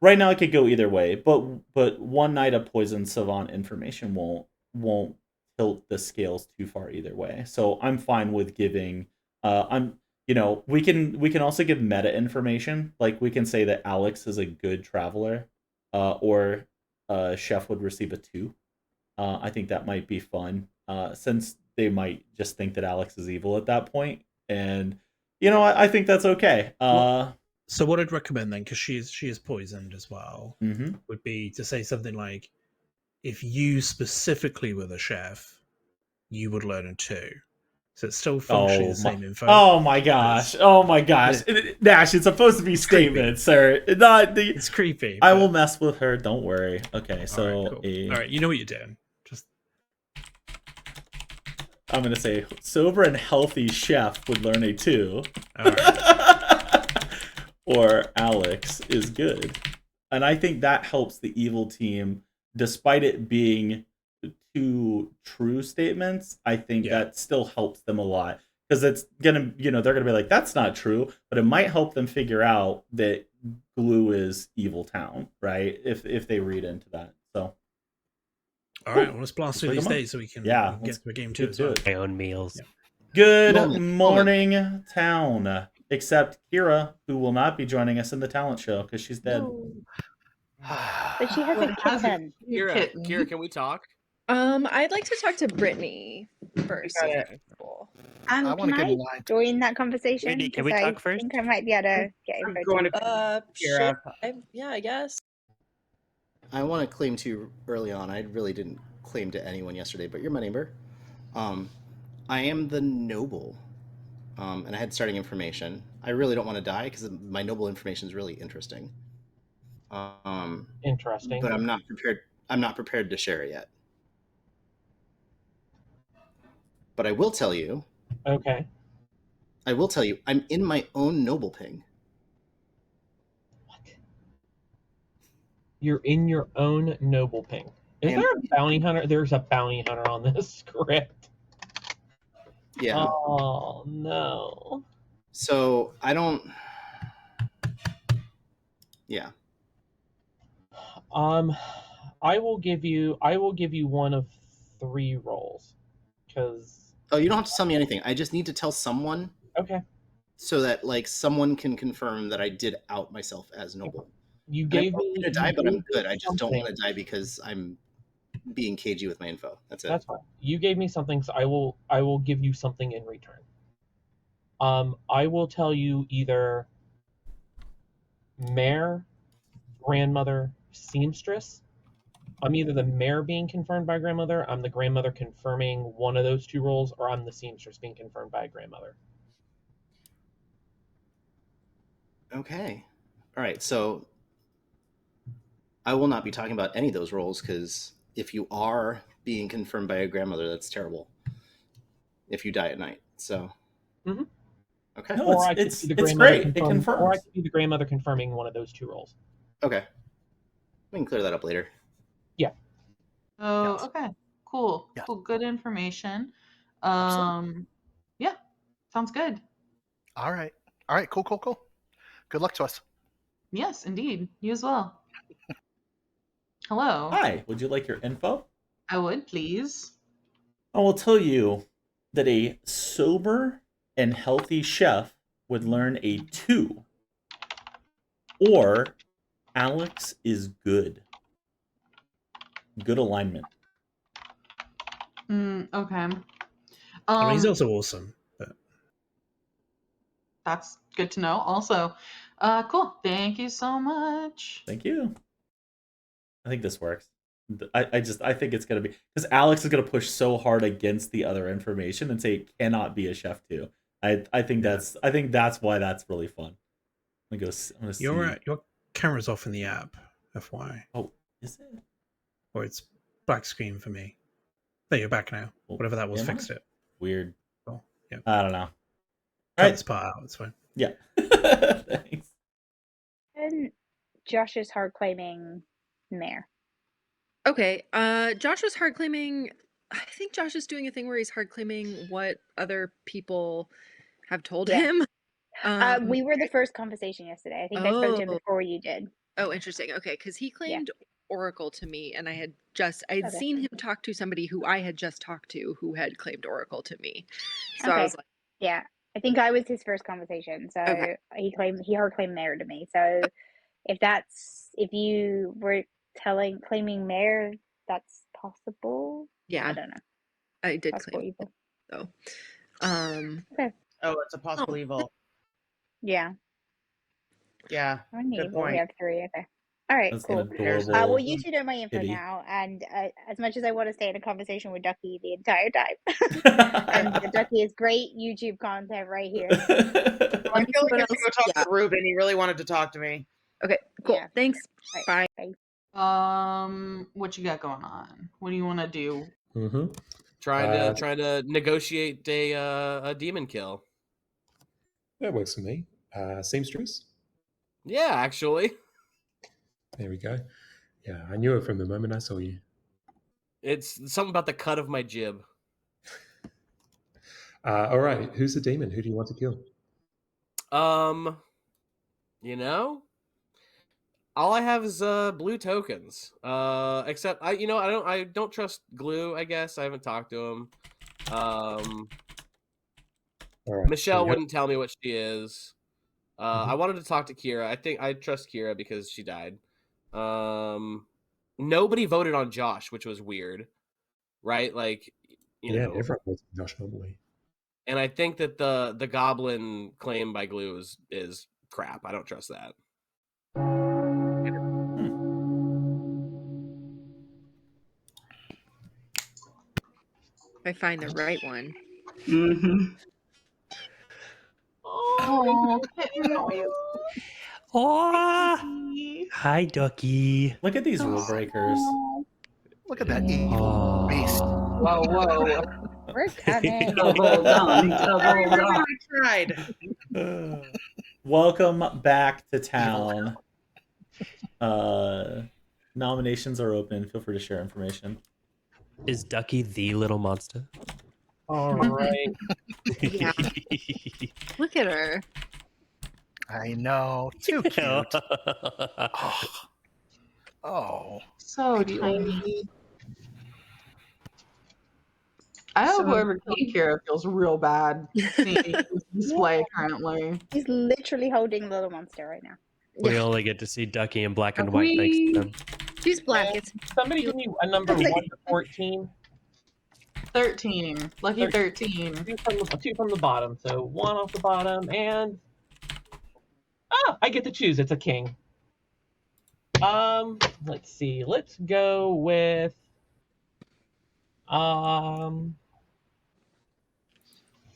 right now it could go either way. But one night of poison savant information won't tilt the scales too far either way. So I'm fine with giving. We can also give meta information. Like we can say that Alex is a good traveler, or Chef would receive a 2. I think that might be fun, since they might just think that Alex is evil at that point, and I think that's okay. So what I'd recommend then, because she is poisoned as well, Mhm. would be to say something like, if you specifically were the chef, you would learn a 2. So it's still functionally the same info. Oh my gosh! Oh my gosh! Nash, it's supposed to be statements, sir. Not the. It's creepy. I will mess with her. Don't worry. Okay, so All right, cool. All right, you know what you're doing. Just I'm gonna say sober and healthy chef would learn a 2. All right. Or Alex is good, and I think that helps the evil team, despite it being 2 true statements. I think that still helps them a lot, because it's gonna, they're gonna be like, that's not true, but it might help them figure out that Glue is Evil Town, right? If they read into that. So all right, well, let's blast through these days so we can get let's to a game 2 as well. My own meals. Good morning, town. Except Kira, who will not be joining us in the talent show because she's dead. But she has a kitten. Kira, can we talk? I'd like to talk to Brittany first. Okay. Can I join that conversation? Brittany, can we Because talk first? I think I might be able to get info. Sure. Yeah, I guess. I want to claim to you early on. I really didn't claim to anyone yesterday, but you're my neighbor. I am the noble, and I had starting information. I really don't want to die because my noble information is really interesting. Interesting. But I'm not prepared. I'm not prepared to share it yet. But I will tell you. Okay. I will tell you. I'm in my own noble ping. You're in your own noble ping. Is there a bounty hunter? There's a bounty hunter on this script. Yeah. Oh no. So I don't. Yeah. I will give you one of 3 rolls, because. Oh, you don't have to tell me anything. I just need to tell someone. Okay. So that someone can confirm that I did out myself as noble. You gave me. I'm gonna die, but I'm good. I just don't want to die because I'm being cagey with my info. That's it. That's fine. You gave me something, so I will give you something in return. I will tell you either mayor, grandmother, seamstress. I'm either the mayor being confirmed by grandmother, I'm the grandmother confirming one of those 2 roles, or I'm the seamstress being confirmed by a grandmother. Okay. All right. So I will not be talking about any of those roles, because if you are being confirmed by a grandmother, that's terrible. If you die at night. So. Mm-hmm. Okay. No, it's great. It confirms. Or I could be the grandmother confirming one of those 2 roles. Okay. We can clear that up later. Yeah. Oh, okay. Cool. Yeah. Cool. Good information. Absolutely. Yeah. Sounds good. All right. Cool. Good luck to us. Yes, indeed. You as well. Hello. Hi. Would you like your info? I would, please. I will tell you that a sober and healthy chef would learn a 2. Or Alex is good. Good alignment. Okay. I mean, he's also awesome. But... That's good to know. Also, cool. Thank you so much. Thank you. I think this works. I think it's gonna be, because Alex is gonna push so hard against the other information and say it cannot be a chef 2. I think that's why that's really fun. I'm gonna see. Your camera's off in the app, FYI. Oh, is it? Or it's black screen for me. There, you're back now. Whatever that was, fixed it. Weird. Oh, yeah. I don't know. Cut this part out. It's fine. Yeah. Thanks. And Josh is hard claiming mayor. Okay. Josh was hard claiming. I think Josh is doing a thing where he's hard claiming what other people have told him. We were the first conversation yesterday. I think I spoke to him before you did. Oh, interesting. Okay, because he claimed Oracle to me, and I'd Okay. seen him talk to somebody who I had just talked to who had claimed Oracle to me. So I Okay. was like, Yeah, I think I was his first conversation. So Okay. he heard claim mayor to me. So if you were claiming mayor, that's possible. yeah, I don't know. I did Possible claim evil. so. Okay. Oh, it's a possible evil. Yeah. Yeah. On Good evil, we point. have 3. Okay. All right. That's Cool. an adorable. Well, you two know my info kitty. now, and as much as I want to stay in a conversation with Ducky the entire time, and Ducky is great YouTube content right here. I feel like I should go talk to Ruben. He really wanted to talk to me. Okay, cool. Yeah. Thanks. Right. Bye. What you got going on? What do you want to do? Mm-hmm. Trying to negotiate a demon kill. That works for me. Seamstress? Yeah, actually. There we go. Yeah, I knew it from the moment I saw you. It's something about the cut of my jib. All right, who's the demon? Who do you want to kill? You know, all I have is blue tokens. Except I don't trust Glue. I guess I haven't talked to him. All right, Michelle so you wouldn't tell me what she is. I wanted to talk to Kira. I think I trust Kira because she died. Nobody voted on Josh, which was weird, right? Like, you know, everyone votes for Josh normally. and I think that the goblin claim by Glue is crap. I don't trust that. If I find the right one. Mm-hmm. Oh, kitten. Oh, hi, Ducky. Look at these rule breakers. Look at that evil beast. Whoa, whoa. We're coming. Double down, double down. I tried. Welcome back to town. Nominations are open. Feel free to share information. Is Ducky the little monster? All right. Yeah. Look at her. I know. Too cute. Oh. So tiny. I hope whoever killed Kira feels real bad seeing this display currently. He's literally holding Little Monster right now. We only get to see Ducky in black and white. Thanks to them. She's black. It's Somebody give me a number 1 to 14. 13. Lucky 13. Two from the bottom. So 1 off the bottom, and I get to choose. It's a king. Let's see. Let's go with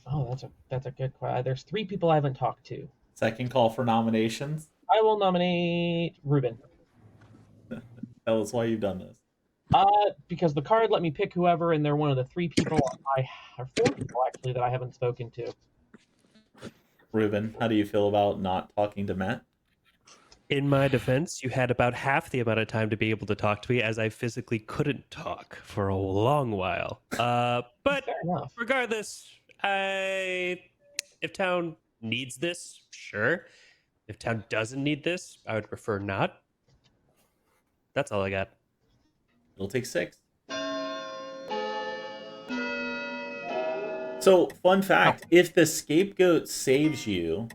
Oh, that's a good question. There's 3 people I haven't talked to. Second call for nominations. I will nominate Ruben. Tell us why you've done this. Because the card let me pick whoever, and they're one of the 3 people or 4 people actually that I haven't spoken to. Ruben, how do you feel about not talking to Matt? In my defense, you had about half the amount of time to be able to talk to me, as I physically couldn't talk for a long while. But regardless, if town needs this, sure. If town doesn't need this, I would prefer not. That's all I got. It'll take 6. So, fun fact, if the scapegoat saves you,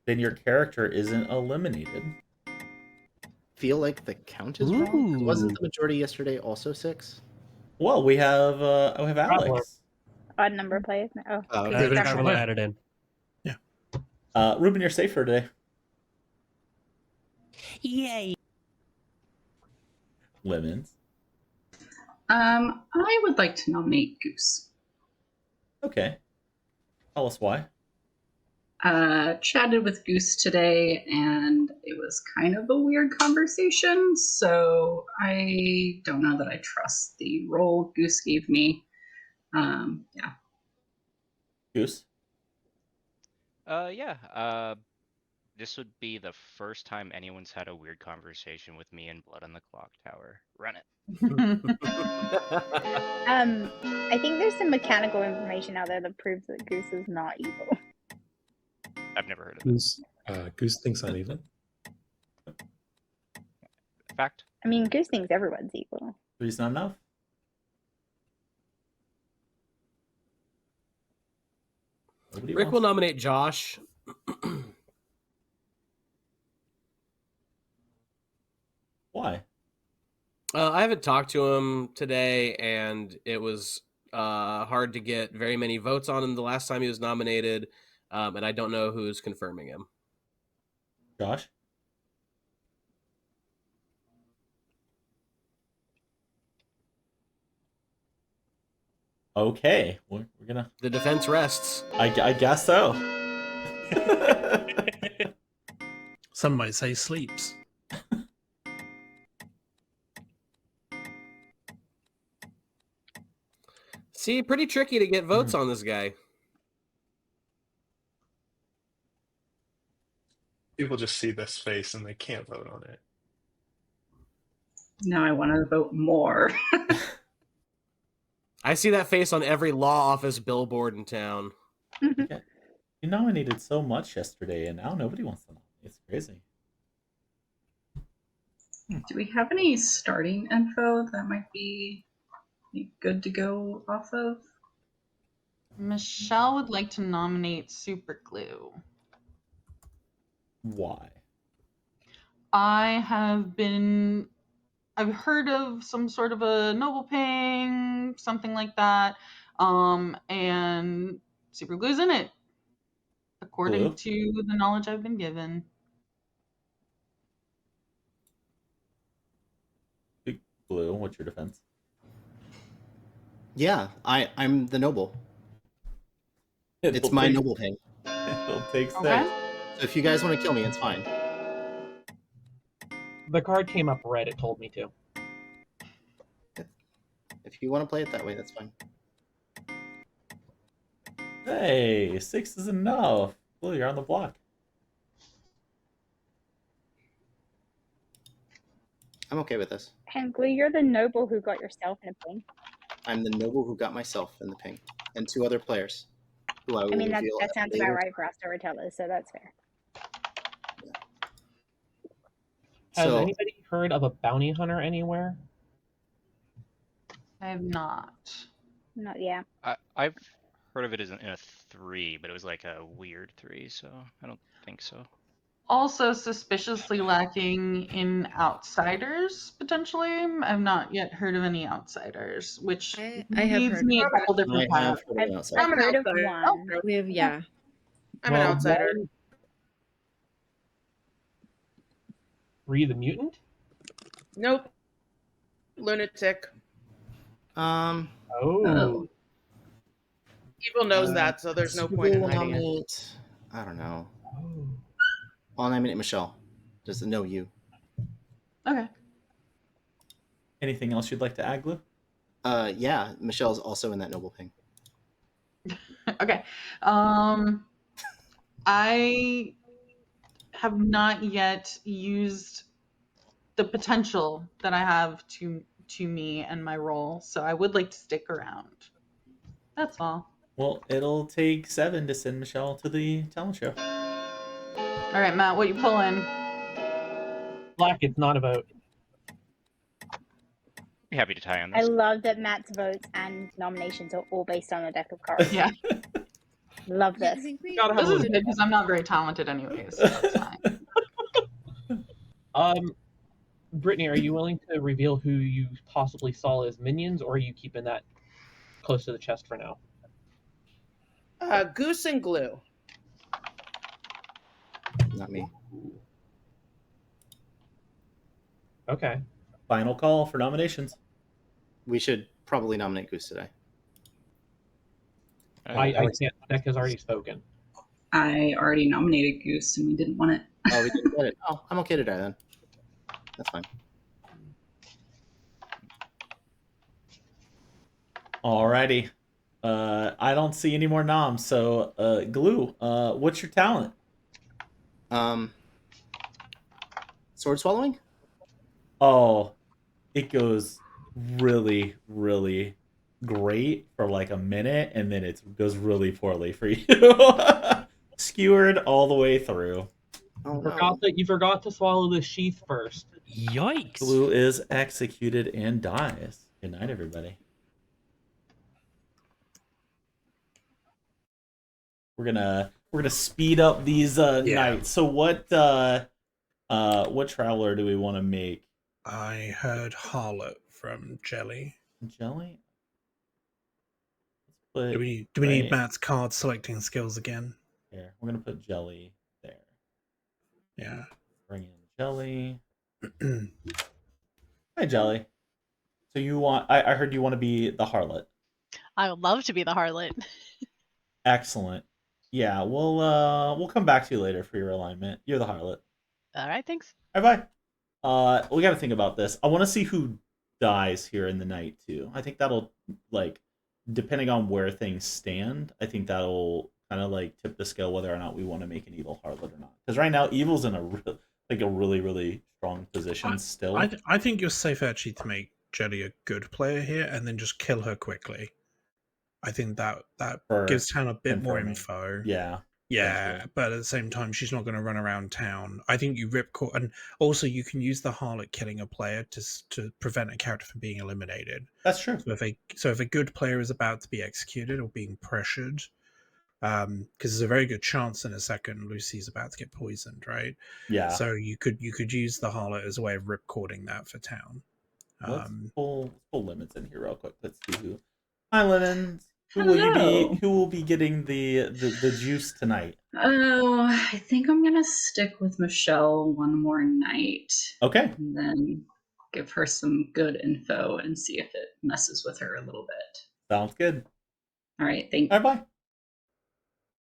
then your character isn't eliminated. Feel like the count is wrong. Wasn't the majority yesterday also 6? Well, we have Alex. Odd number plays. Oh, Traveler added in. Yeah. Ruben, you're safe for today. Yay. Lemons. I would like to nominate Goose. Okay. Tell us why. Chatted with Goose today, and it was kind of a weird conversation, so I don't know that I trust the role Goose gave me. Yeah. Goose? Yeah. This would be the first time anyone's had a weird conversation with me and Blood on the Clocktower. Run it. I think there's some mechanical information out there that proves that Goose is not evil. I've never heard of it. Goose thinks I'm evil. Fact. I mean, Goose thinks everyone's evil. Three's not enough. Nobody Rick wants will nominate Josh. Why? I haven't talked to him today, and it was hard to get very many votes on him the last time he was nominated, and I don't know who's confirming him. Josh? Okay, we're gonna. The defense rests. I guess so. Some might say sleeps. See, pretty tricky to get votes on this guy. People just see this face and they can't vote on it. Now I want to vote more. I see that face on every law office billboard in town. You nominated so much yesterday, and now nobody wants to nominate. It's crazy. Do we have any starting info that might be good to go off of? Michelle would like to nominate SuperGlue. Why? I've heard of some sort of a noble ping, something like that, and SuperGlue's in it, according Blue? to the knowledge I've been given. Big Blue, what's your defense? Yeah, I'm the noble. It's my noble ping. It'll take six. Okay. So if you guys want to kill me, it's fine. The card came up red. It told me to. If you want to play it that way, that's fine. Hey, 6 is enough. Blue, you're on the block. I'm okay with this. And Glue, you're the noble who got yourself in a ping. I'm the noble who got myself in the ping, and 2 other players, who I will I mean, that reveal sounds later. about right for our storytellers, so that's fair. Has So- anybody heard of a bounty hunter anywhere? I have not. Not yet. I've heard of it as in a 3, but it was like a weird 3, so I don't think so. Also suspiciously lacking in outsiders, potentially. I've not yet heard of any outsiders, which I have leads heard. me a couple different I have paths. heard of an outsider. I've heard of outsider. one. We have, yeah. I'm an outsider. Were you the mutant? Nope. Lunatic. Oh. Evil knows that, so there's no point in We'll hiding it. nominate, I don't know. I'll nominate Michelle. Just know you. Okay. Anything else you'd like to add, Glue? Yeah, Michelle's also in that noble ping. Okay. I have not yet used the potential that I have to me and my role, so I would like to stick around. That's all. Well, it'll take 7 to send Michelle to the talent show. All right, Matt, what you pulling? Black, it's not a vote. Be happy to tie on I this. love that Matt's votes and nominations are all based on a deck of cards. Yeah. Love I this. think we, This is we good should- because I'm not very talented anyways, so that's fine. Brittany, are you willing to reveal who you possibly saw as minions, or are you keeping that close to the chest for now? Goose and Glue. Not me. Okay. Final call for nominations. We should probably nominate Goose today. I can't. Deck has already spoken. I already nominated Goose and we didn't want it. Oh, we didn't get it. Oh, I'm okay to die then. That's fine. Alrighty. I don't see any more noms, so Glue, what's your talent? Sword swallowing? Oh, it goes really, really great for like a minute, and then it goes really poorly for you. skewered all the way through. Oh, You forgot to swallow the sheath first. Yikes! Glue is executed and dies. Good night, everybody. We're gonna speed up these nights. So what traveler do we want to make? I heard Harlot from Jelly. Jelly? Do we need Matt's card selecting skills again? Here, we're gonna put Jelly there. Yeah. Bring in Jelly. Hi, Jelly. So you want? I heard you want to be the harlot. I would love to be the harlot. Excellent. Yeah, we'll come back to you later for your alignment. You're the harlot. All right, thanks. All right, bye. We got to think about this. I want to see who dies here in the night too. I think that'll depending on where things stand. I think that'll kind of tip the scale whether or not we want to make an evil harlot or not. Because right now, evil's in a really strong position still. I think you're safe actually to make Jelly a good player here and then just kill her quickly. I think that gives town a bit more info. Yeah. Yeah, but at the same time, she's not going to run around town. I think you ripcord, and also you can use the harlot killing a player to prevent a character from being eliminated. That's true. So if a good player is about to be executed or being pressured, because there's a very good chance in a second Lucy's about to get poisoned, right? Yeah. So you could use the harlot as a way of ripcording that for town. Let's pull limits in here real quick. Let's see who. Hi, Lennon. Who will be getting the juice tonight? Oh, I think I'm gonna stick with Michelle one more night. Okay. And then give her some good info and see if it messes with her a little bit. Sounds good. All right, thank you.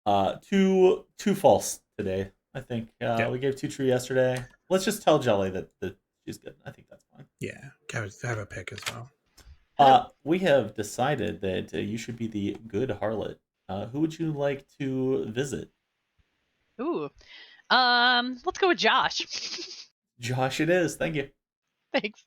Bye. Two false today. I think we gave 2 true yesterday. Let's just tell Jelly that she's good. I think that's fine. Yeah, have a pick as well. We have decided that you should be the good harlot. Who would you like to visit? Ooh, let's go with Josh. Josh, it is. Thank you. Thanks.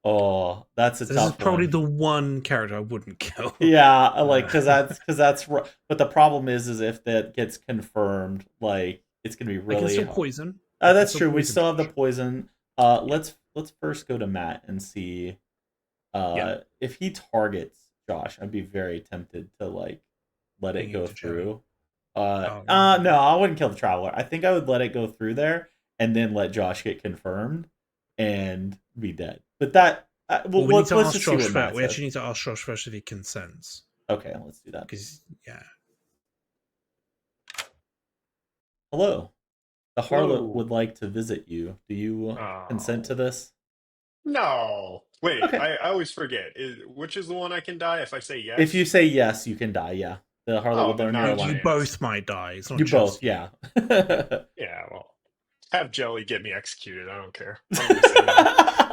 Oh, that's a tough one. This is probably the one character I wouldn't kill. Yeah, because that's but the problem is if that gets confirmed, it's gonna be really. I can still poison. That's true. We still have the poison. Let's first go to Matt and see. If he targets Josh, I'd be very tempted to let it go through. No, I wouldn't kill the traveler. I think I would let it go through there and then let Josh get confirmed and be dead. But that we need to ask Josh first. We actually need to ask Josh first if he consents. Okay, let's do that. Because hello, the harlot would like to visit you. Do you consent to this? No. Wait, okay. I always forget. Which is the one I can die if I say yes? If you say yes, you can die, yeah. The harlot will learn your alignment. You both might die. It's not you just both, yeah. Yeah, well, have Jelly get me executed. I don't care.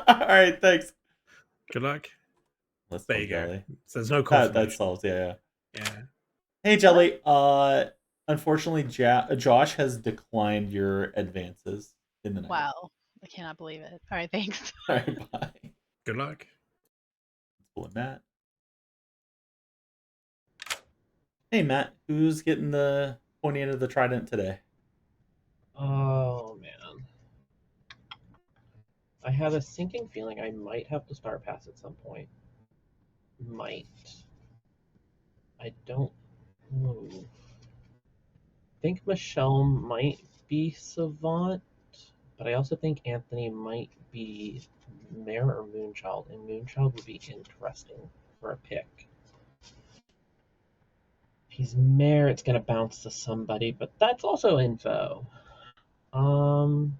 All right, thanks. Good luck. There you go. So there's no confirmation. That solves, yeah. Yeah. Hey, Jelly. Unfortunately, Josh has declined your advances in the night. Wow. I cannot believe it. All right, thanks. All right, bye. Good luck. Let's pull Matt. Hey, Matt. Who's getting the pointy end of the trident today? Oh, man. I have a sinking feeling I might have to Star Pass at some point. Might. I don't know. I think Michelle might be Savant. But I also think Anthony might be Mare or Moonchild, and Moonchild would be interesting for a pick. If he's Mare, it's gonna bounce to somebody, but that's also info. Gonna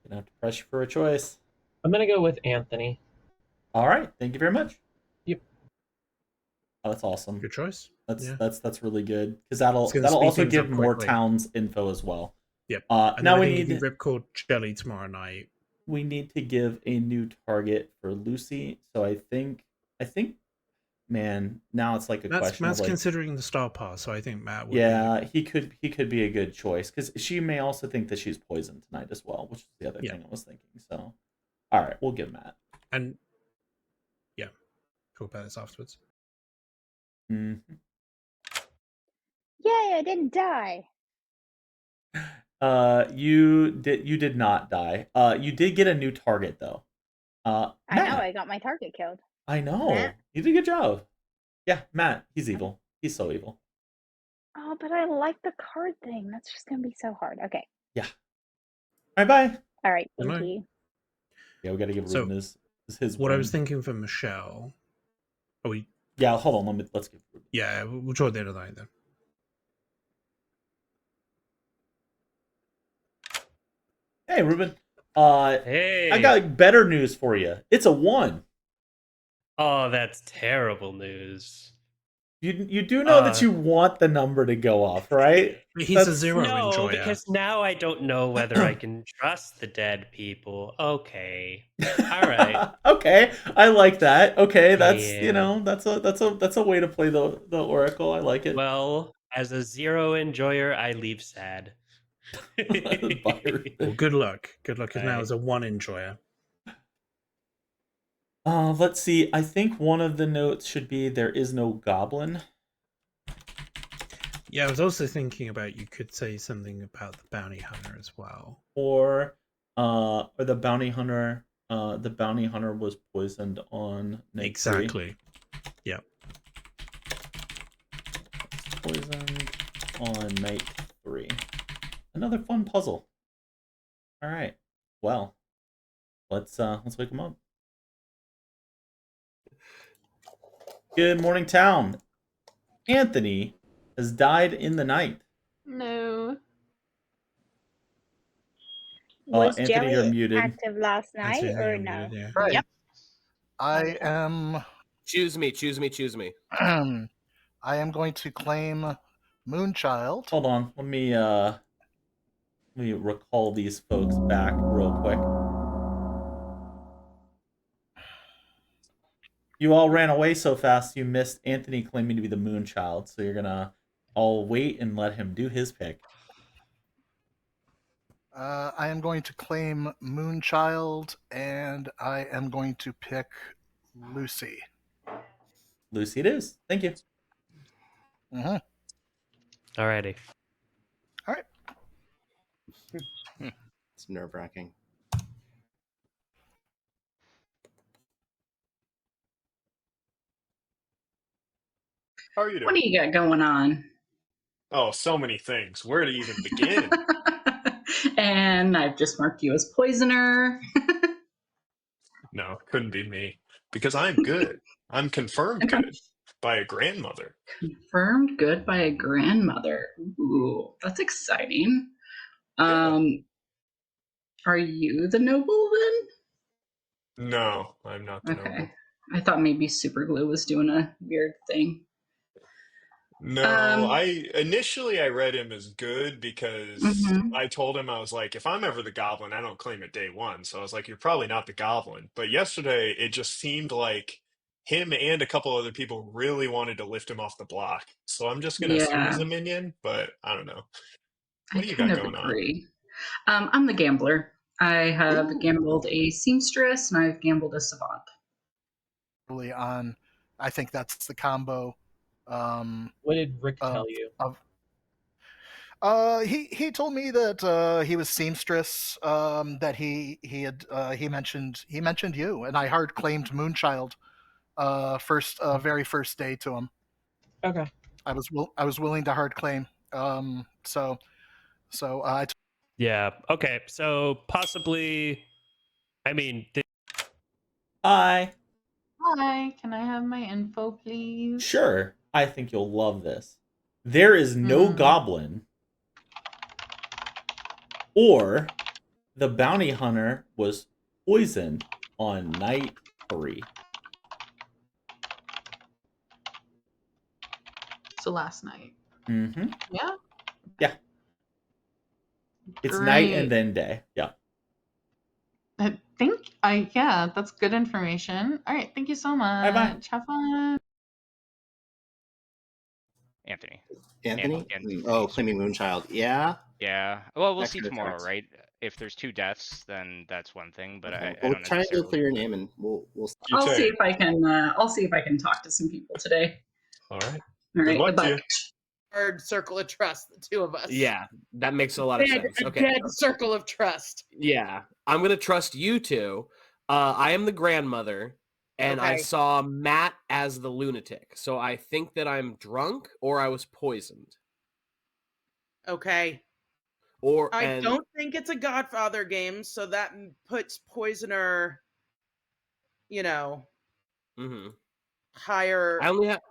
have to press you for a choice. I'm gonna go with Anthony. All right, thank you very much. Yep. Oh, that's awesome. Good choice. That's really good because that'll also give more towns info as well. Yep. Now we need to ripcord Jelly tomorrow night. We need to give a new target for Lucy. So I think, man, now it's like a question. Matt's considering the Star Pass, so I think Matt would. Yeah, he could be a good choice because she may also think that she's poisoned tonight as well, which is the other thing I was thinking. So, all right, we'll give Matt. And talk about this afterwards. Mm-hmm. Yay, I didn't die. You did not die. You did get a new target though. I Matt. know, I got my target killed. I know. Matt. You did a good job. Yeah, Matt. He's evil. He's so evil. Oh, but I like the card thing. That's just gonna be so hard. Okay. Yeah. All right, bye. All right, thank Hello. you. Yeah, we got to give Ruben his What I was win. thinking for Michelle. Are we? Yeah, hold on. Let's give Ruben. Yeah, we'll draw the end of the night then. Hey, Ruben. Hey. I got better news for you. It's a 1. Oh, that's terrible news. You do know that you want the number to go off, right? He's a 0 No, enjoyer. because now I don't know whether I can trust the dead people. Okay. All right. Okay. I like that. Okay, that's Yeah. that's a way to play the Oracle. I like it. Well, as a 0 enjoyer, I leave sad. Well, good luck. Good luck, because now Bye. as a 1 enjoyer. Let's see. I think one of the notes should be there is no goblin. Yeah, I was also thinking about you could say something about the bounty hunter as well. Or the bounty hunter. The bounty hunter was poisoned on night 3. Exactly. Yep. Poisoned on night 3. Another fun puzzle. All right. Well, let's wake him up. Good morning, town. Anthony has died in the night. No. Was Anthony, you're Jelly muted. active last night or no? Muted, yeah. Right. Yep. I am. Choose me. Choose me. Choose me. I am going to claim Moonchild. Hold on. Let me recall these folks back real quick. You all ran away so fast you missed Anthony claiming to be the Moonchild, so you're gonna all wait and let him do his pick. I am going to claim Moonchild, and I am going to pick Lucy. Lucy it is. Thank you. Mm-hmm. Alrighty. All right. It's nerve-wracking. How are you doing? What do you got going on? Oh, so many things. Where to even begin? And I've just marked you as poisoner. No, couldn't be me. Because I'm good. I'm confirmed good by a grandmother. Confirmed good by a grandmother. Ooh, that's exciting. Yeah. Are you the noble then? No, I'm not the Okay. noble. I thought maybe SuperGlue was doing a weird thing. No, I read him as good because I told him, I was like, if I'm ever the goblin, I don't claim it day 1. So I was like, you're probably not the goblin. But yesterday, it just seemed like him and a couple other people really wanted to lift him off the block. So I'm just gonna assume he's a minion, but I don't know. What do you got going agree. I'm the gambler. I have gambled a seamstress and I've gambled a savant. Early on, I think that's the combo. What did Rick tell you? He told me that he was seamstress. That he mentioned you, and I hard claimed Moonchild. Very first day to him. Okay. I was willing to hard claim. Yeah. Okay. So possibly, I mean. Hi. Hi. Can I have my info, please? Sure. I think you'll love this. There is no goblin, or the bounty hunter was poisoned on night 3. So last night. Mm-hmm. Yeah. Yeah. It's night and then day. Yeah. Yeah, that's good information. All right, thank you so much. Bye-bye. Have fun. Anthony. Anthony? Oh, claiming Moonchild. Yeah. Yeah. Well, we'll That see kinda tomorrow, tracks. right? If there's 2 deaths, then that's one thing. But I We'll don't try to necessarily. clear your name, and we'll. I'll see if I can. I'll see if I can talk to some people today. All right. All right. Good luck Goodbye. to you. hard circle of trust, the two of us. Yeah, that makes a lot of sense. Okay. Dead circle of trust. Yeah, I'm gonna trust you two. I am the grandmother, and I Okay. saw Matt as the lunatic. So I think that I'm drunk or I was poisoned. Okay. Or I don't think it's a Godfather game, so that puts Poisoner, higher. I only have.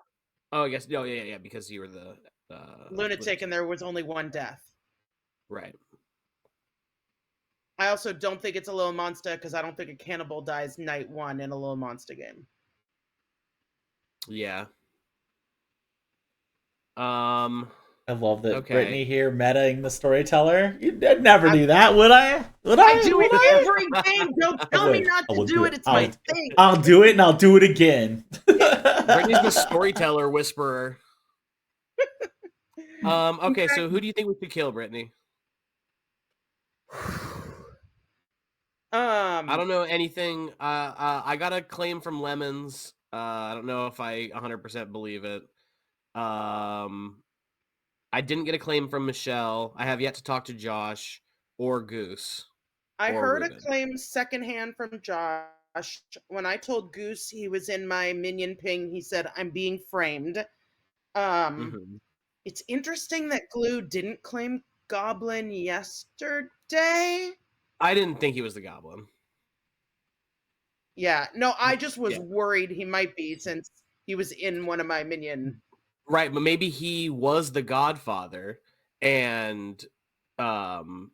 Oh, I guess. No, yeah, because you were the lunatic, and there was only one death. Right. I also don't think it's a little monster because I don't think a cannibal dies night one in a little monster game. Yeah. I love that Okay. Brittany here metaing the storyteller. I'd never do that, would I? Would I? I do it every game. Don't tell me not to do it. It's my thing. I'll do it, and I'll do it again. Brittany's the storyteller whisperer. Okay, so who do you think we should kill, Brittany? I don't know anything. I got a claim from Lemons. I don't know if I 100% believe it. I didn't get a claim from Michelle. I have yet to talk to Josh or Goose. I or heard Ruben. a claim secondhand from Josh. When I told Goose he was in my minion ping, he said, "I'm being framed." It's interesting that Glue didn't claim Goblin yesterday. I didn't think he was the Goblin. Yeah, no, I just was worried he might be since he was in one of my minion. Right, but maybe he was the Godfather and claimed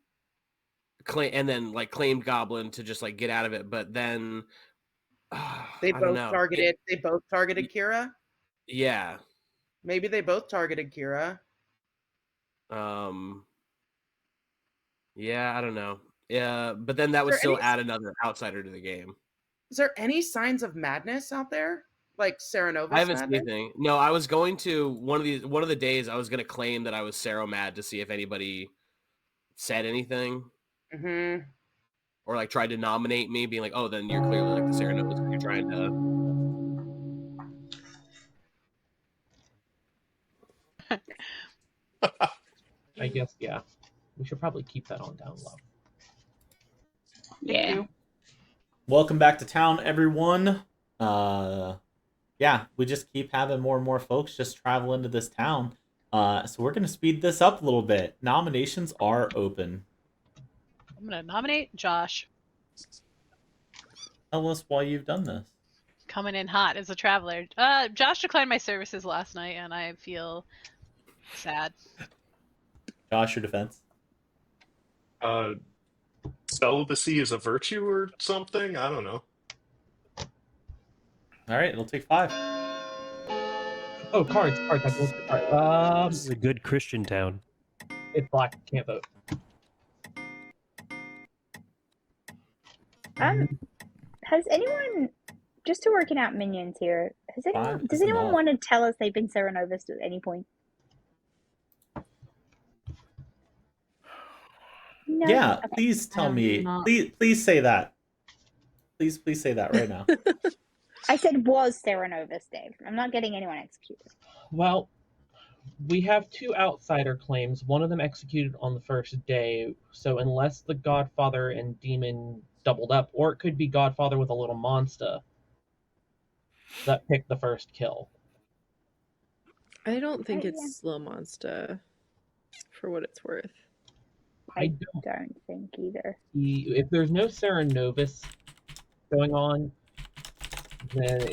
Goblin to just like get out of it, but then They I don't know. targeted Kira. Yeah. Maybe they both targeted Kira. Yeah, I don't know. Yeah, but then that would still add another outsider to the game. Is there any signs of madness out there? Like Serenovus I haven't madness? seen anything. No, I was going to one of the days I was going to claim that I was Seromad to see if anybody said anything. Or like tried to nominate me, being like, "Oh, then you're clearly like the Serenovus because you're trying to." I guess we should probably keep that on down low. Yeah. Welcome back to town, everyone. Yeah, we just keep having more and more folks just travel into this town. So we're going to speed this up a little bit. Nominations are open. I'm going to nominate Josh. Tell us why you've done this. Coming in hot as a traveler. Josh declined my services last night, and I feel sad. Josh, your defense? Celibacy is a virtue or something? I don't know. All right, it'll take 5. Oh, cards. I voted for cards. This is a good Christian town. It's black. Can't vote. Has anyone, just to working out minions here, does anyone want to tell us they've been Serenovus at any point? No? Yeah, Okay. please tell me. Please say that. Please say that right now. I said was Serenovus, Dave. I'm not getting anyone executed. Well, we have 2 outsider claims. One of them executed on the first day. So unless the Godfather and Demon doubled up, or it could be Godfather with a little monster that picked the first kill. I don't think it's Little Monster, for what it's worth. I don't think either. If there's no Serenovus going on, then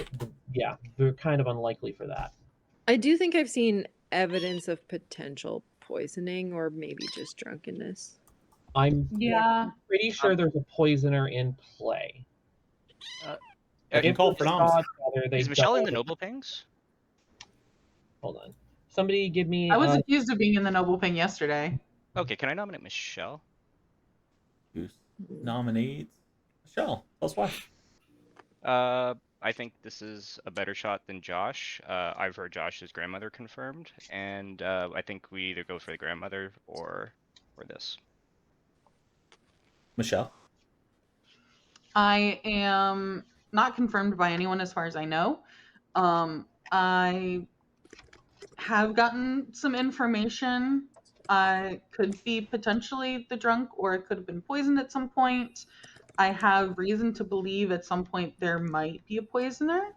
they're kind of unlikely for that. I do think I've seen evidence of potential poisoning or maybe just drunkenness. I'm pretty sure there's a poisoner in play. I can call for noms. Is Michelle in the Noble Pings? Hold on. Somebody give me... I was accused of being in the Noble Ping yesterday. Okay, can I nominate Michelle? Nominate Michelle. Tell us why. I think this is a better shot than Josh. I've heard Josh's grandmother confirmed, and I think we either go for the grandmother or this. Michelle? I am not confirmed by anyone as far as I know. I have gotten some information. Could be potentially the drunk, or it could have been poisoned at some point. I have reason to believe at some point there might be a poisoner,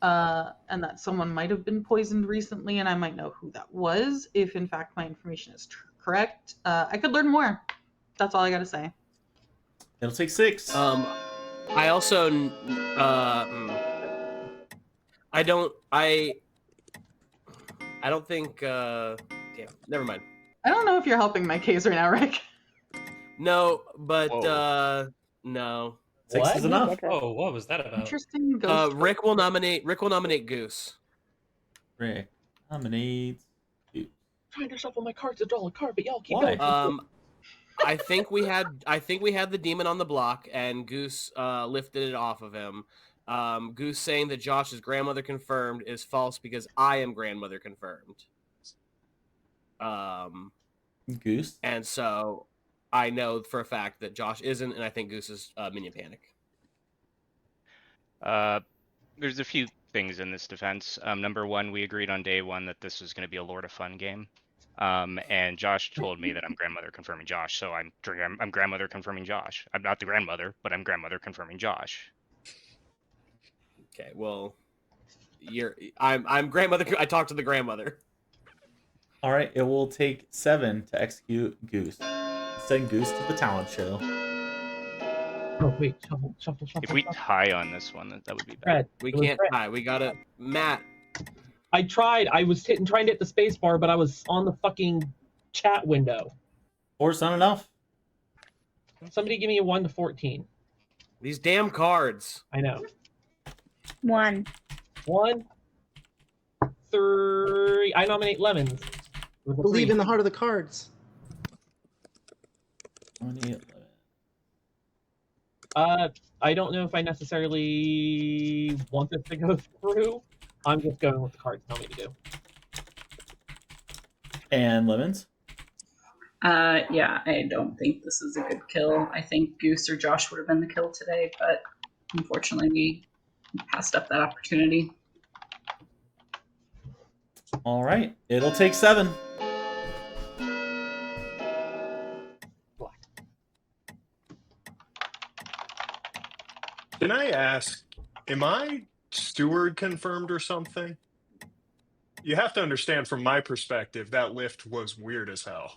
and that someone might have been poisoned recently, and I might know who that was if, in fact, my information is correct. I could learn more. That's all I gotta say. It'll take 6. I also, I don't think. Damn, never mind. I don't know if you're helping my case right now, Rick. No, but no. 6 is enough. Oh, what was that about? Interesting. Ghost. Rick will nominate Goose. Rick nominates Goose. Trying to shuffle my cards $1 card, but y'all keep Why? going. I think we had the demon on the block, and Goose lifted it off of him. Goose saying that Josh's grandmother confirmed is false because I am grandmother confirmed. Goose. And so I know for a fact that Josh isn't, and I think Goose is minion panic. There's a few things in this defense. Number one, we agreed on day one that this was going to be a Lord of Fun game. And Josh told me that I'm grandmother confirming Josh, so I'm grandmother confirming Josh. I'm not the grandmother, but I'm grandmother confirming Josh. Okay, well, I'm grandmother. I talked to the grandmother. All right, it will take 7 to execute Goose. Send Goose to the talent show. Oh wait, shuffle. If we tie on this one, that would be bad. We can't tie. We gotta Matt. I tried. I was trying to hit the space bar, but I was on the fucking chat window. 4's not enough. Somebody give me a 1 to 14. These damn cards. I know. 1. 1, 3. I nominate Lemons. Believe in the heart of the cards. 28. I don't know if I necessarily want this to go through. I'm just going with the cards tell me to do. And Lemons? Yeah, I don't think this is a good kill. I think Goose or Josh would have been the kill today, but unfortunately we passed up that opportunity. All right, it'll take 7. Can I ask, am I steward confirmed or something? You have to understand from my perspective, that lift was weird as hell.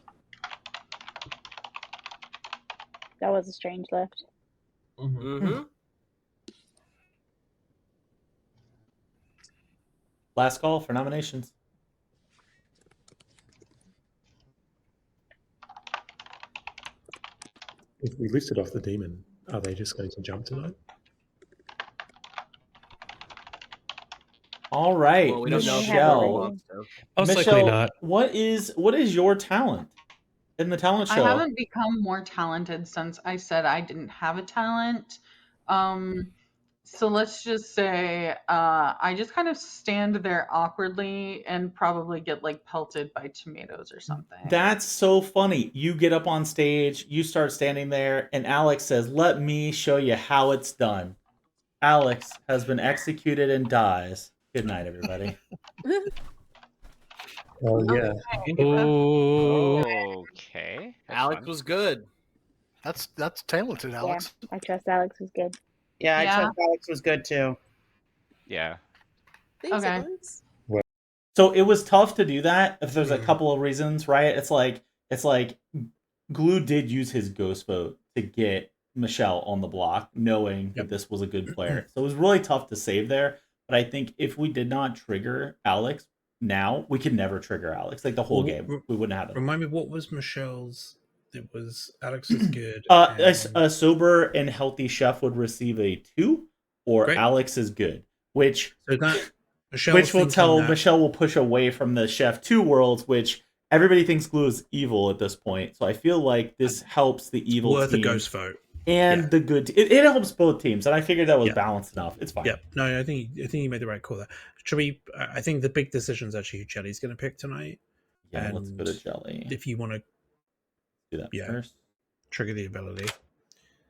That was a strange lift. Mm-hmm. Last call for nominations. If we lifted off the demon, are they just going to jump tonight? All right, Well, we don't know if Michelle. Most likely not. What is your talent in the talent show? I haven't become more talented since I said I didn't have a talent. So let's just say I just kind of stand there awkwardly and probably get like pelted by tomatoes or something. That's so funny. You get up on stage, you start standing there, and Alex says, "Let me show you how it's done." Alex has been executed and dies. Good night, everybody. Oh yeah. Okay. Alex was good. That's talented, Alex. Yeah, I trust Alex was good. Yeah, I Yeah. trust Alex was good too. Yeah. Thanks, Okay. Alex. So it was tough to do that. If there's a couple of reasons, right? It's like Glue did use his ghost vote to get Michelle on the block, knowing that this was a good player. So it was really tough to save there. But I think if we did not trigger Alex now, we could never trigger Alex. Like the whole game, we wouldn't have it. Remind me, what was Michelle's? It was Alex was good. A sober and healthy chef would receive a 2, or Great. Alex is good, which So that Michelle which will thinking tell that- Michelle will push away from the chef 2 worlds, which everybody thinks Glue is evil at this point. So I feel like this helps the evil worth team a ghost vote. and the good. It helps both teams, and I figured that was Yeah. balanced enough. It's fine. Yeah, no, I think you made the right call there. Should we? I think the big decision is actually who Jelly's going to pick tonight. Yeah, let's go to Jelly. If you want to do that first, trigger the ability.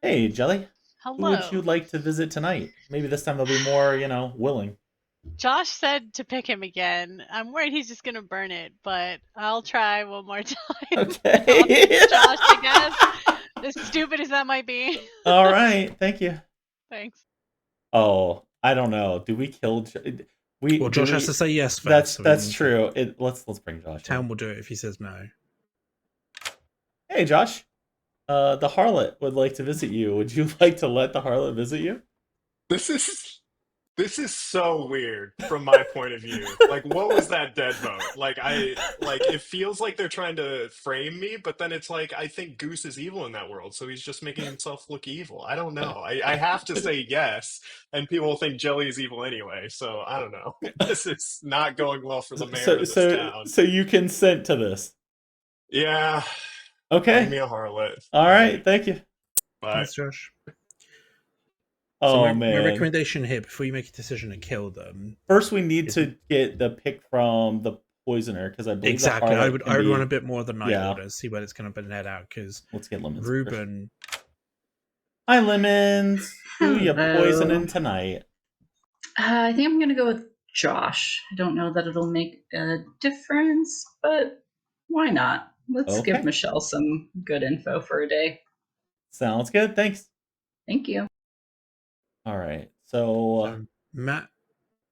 Hey, Jelly. Hello. Who would you like to visit tonight? Maybe this time they'll be more, willing. Josh said to pick him again. I'm worried he's just gonna burn it, but I'll try one more time. Okay. I'll pick Josh, I guess. As stupid as that might be. All right. Thank you. Thanks. Oh, I don't know. Do we kill? Well, Josh has to say yes first. That's so that's true. Let's bring Josh. Town will do it if he says no. Hey, Josh. The harlot would like to visit you. Would you like to let the harlot visit you? This is so weird from my point of view. Like, what was that dead vote? Like, it feels like they're trying to frame me, but then it's like I think Goose is evil in that world, so he's just making himself look evil. I don't know. I have to say yes, and people will think Jelly is evil anyway. So I don't know. This is not going well for the mayor of this town. So you consent to this? Yeah. Okay. Bring me a harlot. All right. Thank you. Bye. Thanks, Josh. Oh, so my man. recommendation here, before you make a decision to kill them, First we need to get the pick from the poisoner, because I believe exactly. the I harlot would can be... run a bit more of the night Yeah. orders, see where it's going to net out. Because let's get Lemons. Ruben. Hi, Lemons. Who you Hello. poisoning tonight? I think I'm going to go with Josh. I don't know that it'll make a difference, but why not? Let's Okay. give Michelle some good info for a day. Sounds good. Thanks. Thank you. All right. So Matt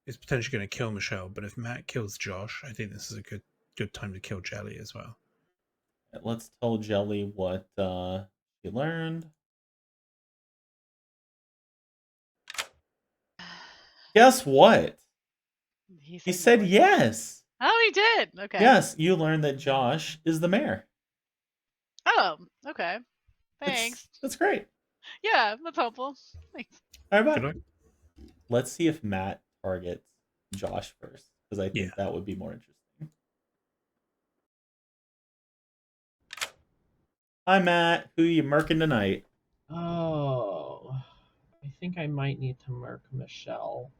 is potentially going to kill Michelle, but if Matt kills Josh, I think this is a good time to kill Jelly as well. let's tell Jelly what she learned. Guess what? He said yes. Oh, he did. Okay. Yes, you learned that Josh is the mayor. Oh, okay. Thanks. That's great. Yeah, that's helpful. Thanks. All right, bye. Let's see if Matt targets Josh first, because I think that would be more interesting. Hi, Matt. Who you murking tonight? Oh, I think I might need to murk Michelle.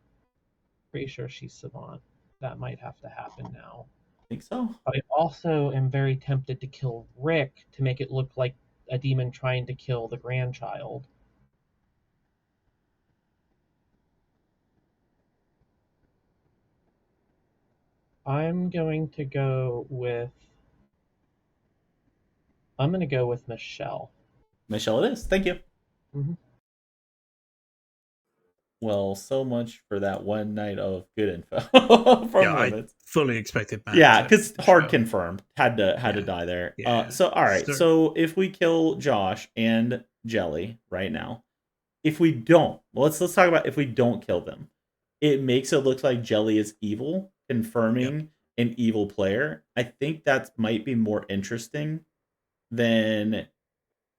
Pretty sure she's Savant. That might have to happen now. Think so? But I also am very tempted to kill Rick to make it look like a demon trying to kill the grandchild. I'm going to go with Michelle. Michelle it is. Thank you. Mm-hmm. Well, so much for that one night of good info from Lemons. I fully expected Matt. Yeah, because hard confirmed. Had to die there. Yeah. So all right. So if we kill Josh and Jelly right now, if we don't, let's talk about if we don't kill them. It makes it look like Jelly is evil, confirming an evil player. I think that might be more interesting than.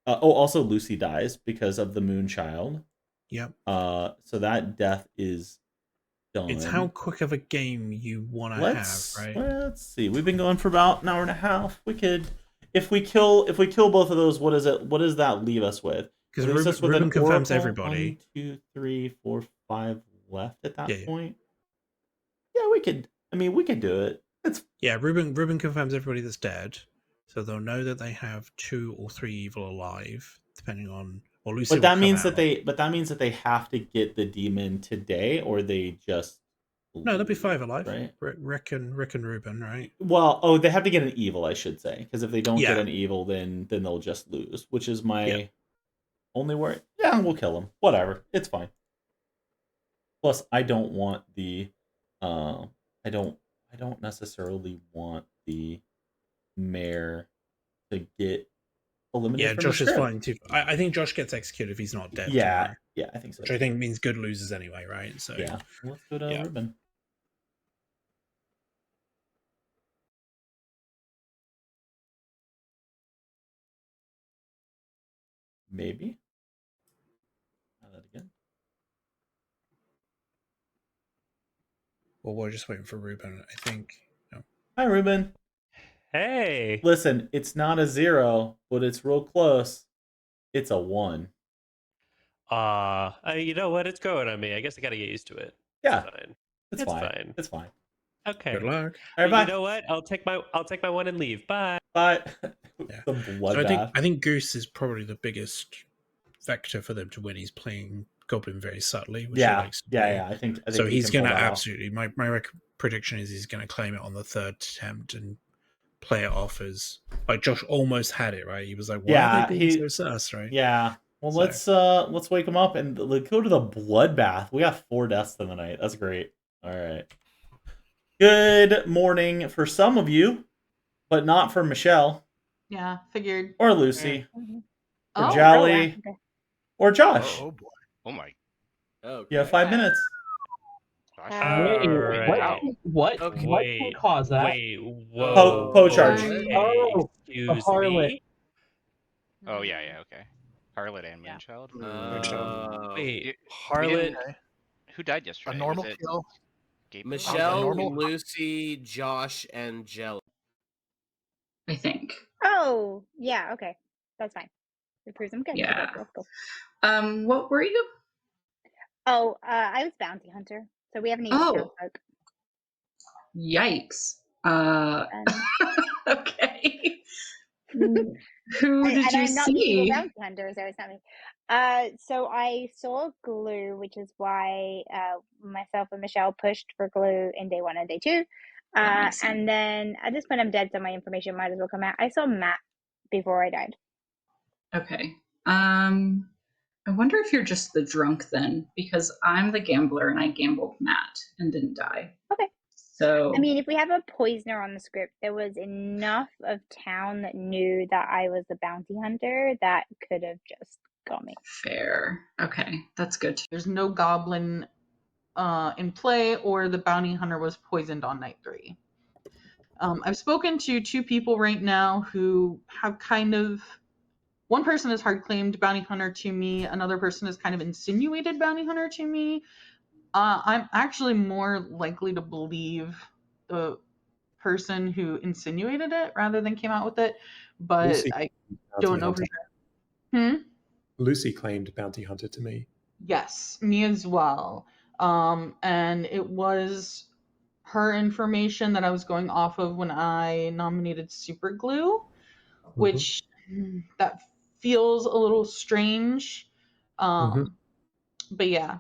Also Lucy dies because of the Moon Child. Yep. So that death is done. It's how quick of a game you want to have, right? Let's see. We've been going for about an hour and a half. We could, if we kill both of those, what does that leave us with? Because Ruben confirms everybody. 1, 2, 3, 4, 5 left at that point. Yeah, we could. I mean, we could do it. Ruben confirms everybody that's dead, so they'll know that they have 2 or 3 evil alive, depending on. Or Lucy. But that means that they have to get the demon today, or they just. No, there'll be 5 alive. Right. Rick and Ruben, right? Well, they have to get an evil, I should say, because if they don't get an evil, then they'll just lose, which is my only worry. Yeah, we'll kill them. Whatever, it's fine. Plus, I don't want the, I don't necessarily want the mayor to get eliminated. Yeah, Josh is fine too. I think Josh gets executed if he's not dead. Yeah, I think so. Which I think means good loses anyway, right? So yeah, let's go to Ruben. Maybe. Try that again. Well, we're just waiting for Ruben, I think. No. Hi, Ruben. Hey. Listen, it's not a 0, but it's real close. It's a 1. You know what? It's growing on me. I guess I got to get used to it. Yeah, it's fine. It's fine. Okay. Good luck. All right, bye. You know what? I'll take my 1 and leave. Bye. Bye. Yeah. The bloodbath. So I think Goose is probably the biggest vector for them to win. He's playing goblin very subtly, which he Yeah, likes to do. yeah. I think So he he's can pull going to that off. absolutely. My prediction is he's going to claim it on the third attempt and play it off as like Josh almost had it right. He was like, "Why are they being so sus?" Right? Yeah. Well, let's wake him up and go to the bloodbath. We got 4 deaths in the night. That's great. All right. Good morning for some of you, but not for Michelle. Yeah, figured. Or Lucy. Or Oh, Jolly. really? Or Josh. Oh boy. Oh my. Okay. You have 5 minutes. What can cause that? Wait, whoa. Poe charge. Oh, a Excuse harlot. me? Oh yeah, okay. Harlot and Moonchild. Wait, we didn't- Harlot. Who died yesterday? A normal Was it kill. Gabriel? Michelle, normal- Lucy, Josh, and Jelly. I think. Oh, yeah, okay. That's fine. It proves I'm good. Yeah. Cool. What were you? Oh, I was bounty hunter. So we haven't even townsfolk. Yikes. Okay. Mm. Who did and you I'm not the evil see? bounty hunter, so it's not me. So I saw glue, which is why myself and Michelle pushed for glue in day 1 and day 2. And then at this point I'm dead, so my information might as well come out. I saw Matt before I died. Okay. I wonder if you're just the drunk then, because I'm the gambler and I gambled Matt and didn't die. Okay. So I mean, if we have a poisoner on the script, there was enough of town that knew that I was the bounty hunter that could have just got me. Fair. Okay, that's good. There's no goblin in play, or the bounty hunter was poisoned on night 3. I've spoken to 2 people right now who have kind of. One person has hard claimed bounty hunter to me. Another person has kind of insinuated bounty hunter to me. I'm actually more likely to believe the person who insinuated it rather than came out with it, but Lucy I Bounty don't know for Hunter. sure. Lucy claimed bounty hunter to me. Yes, me as well. And it was her information that I was going off of when I nominated SuperGlue, which that feels a little strange. But yeah.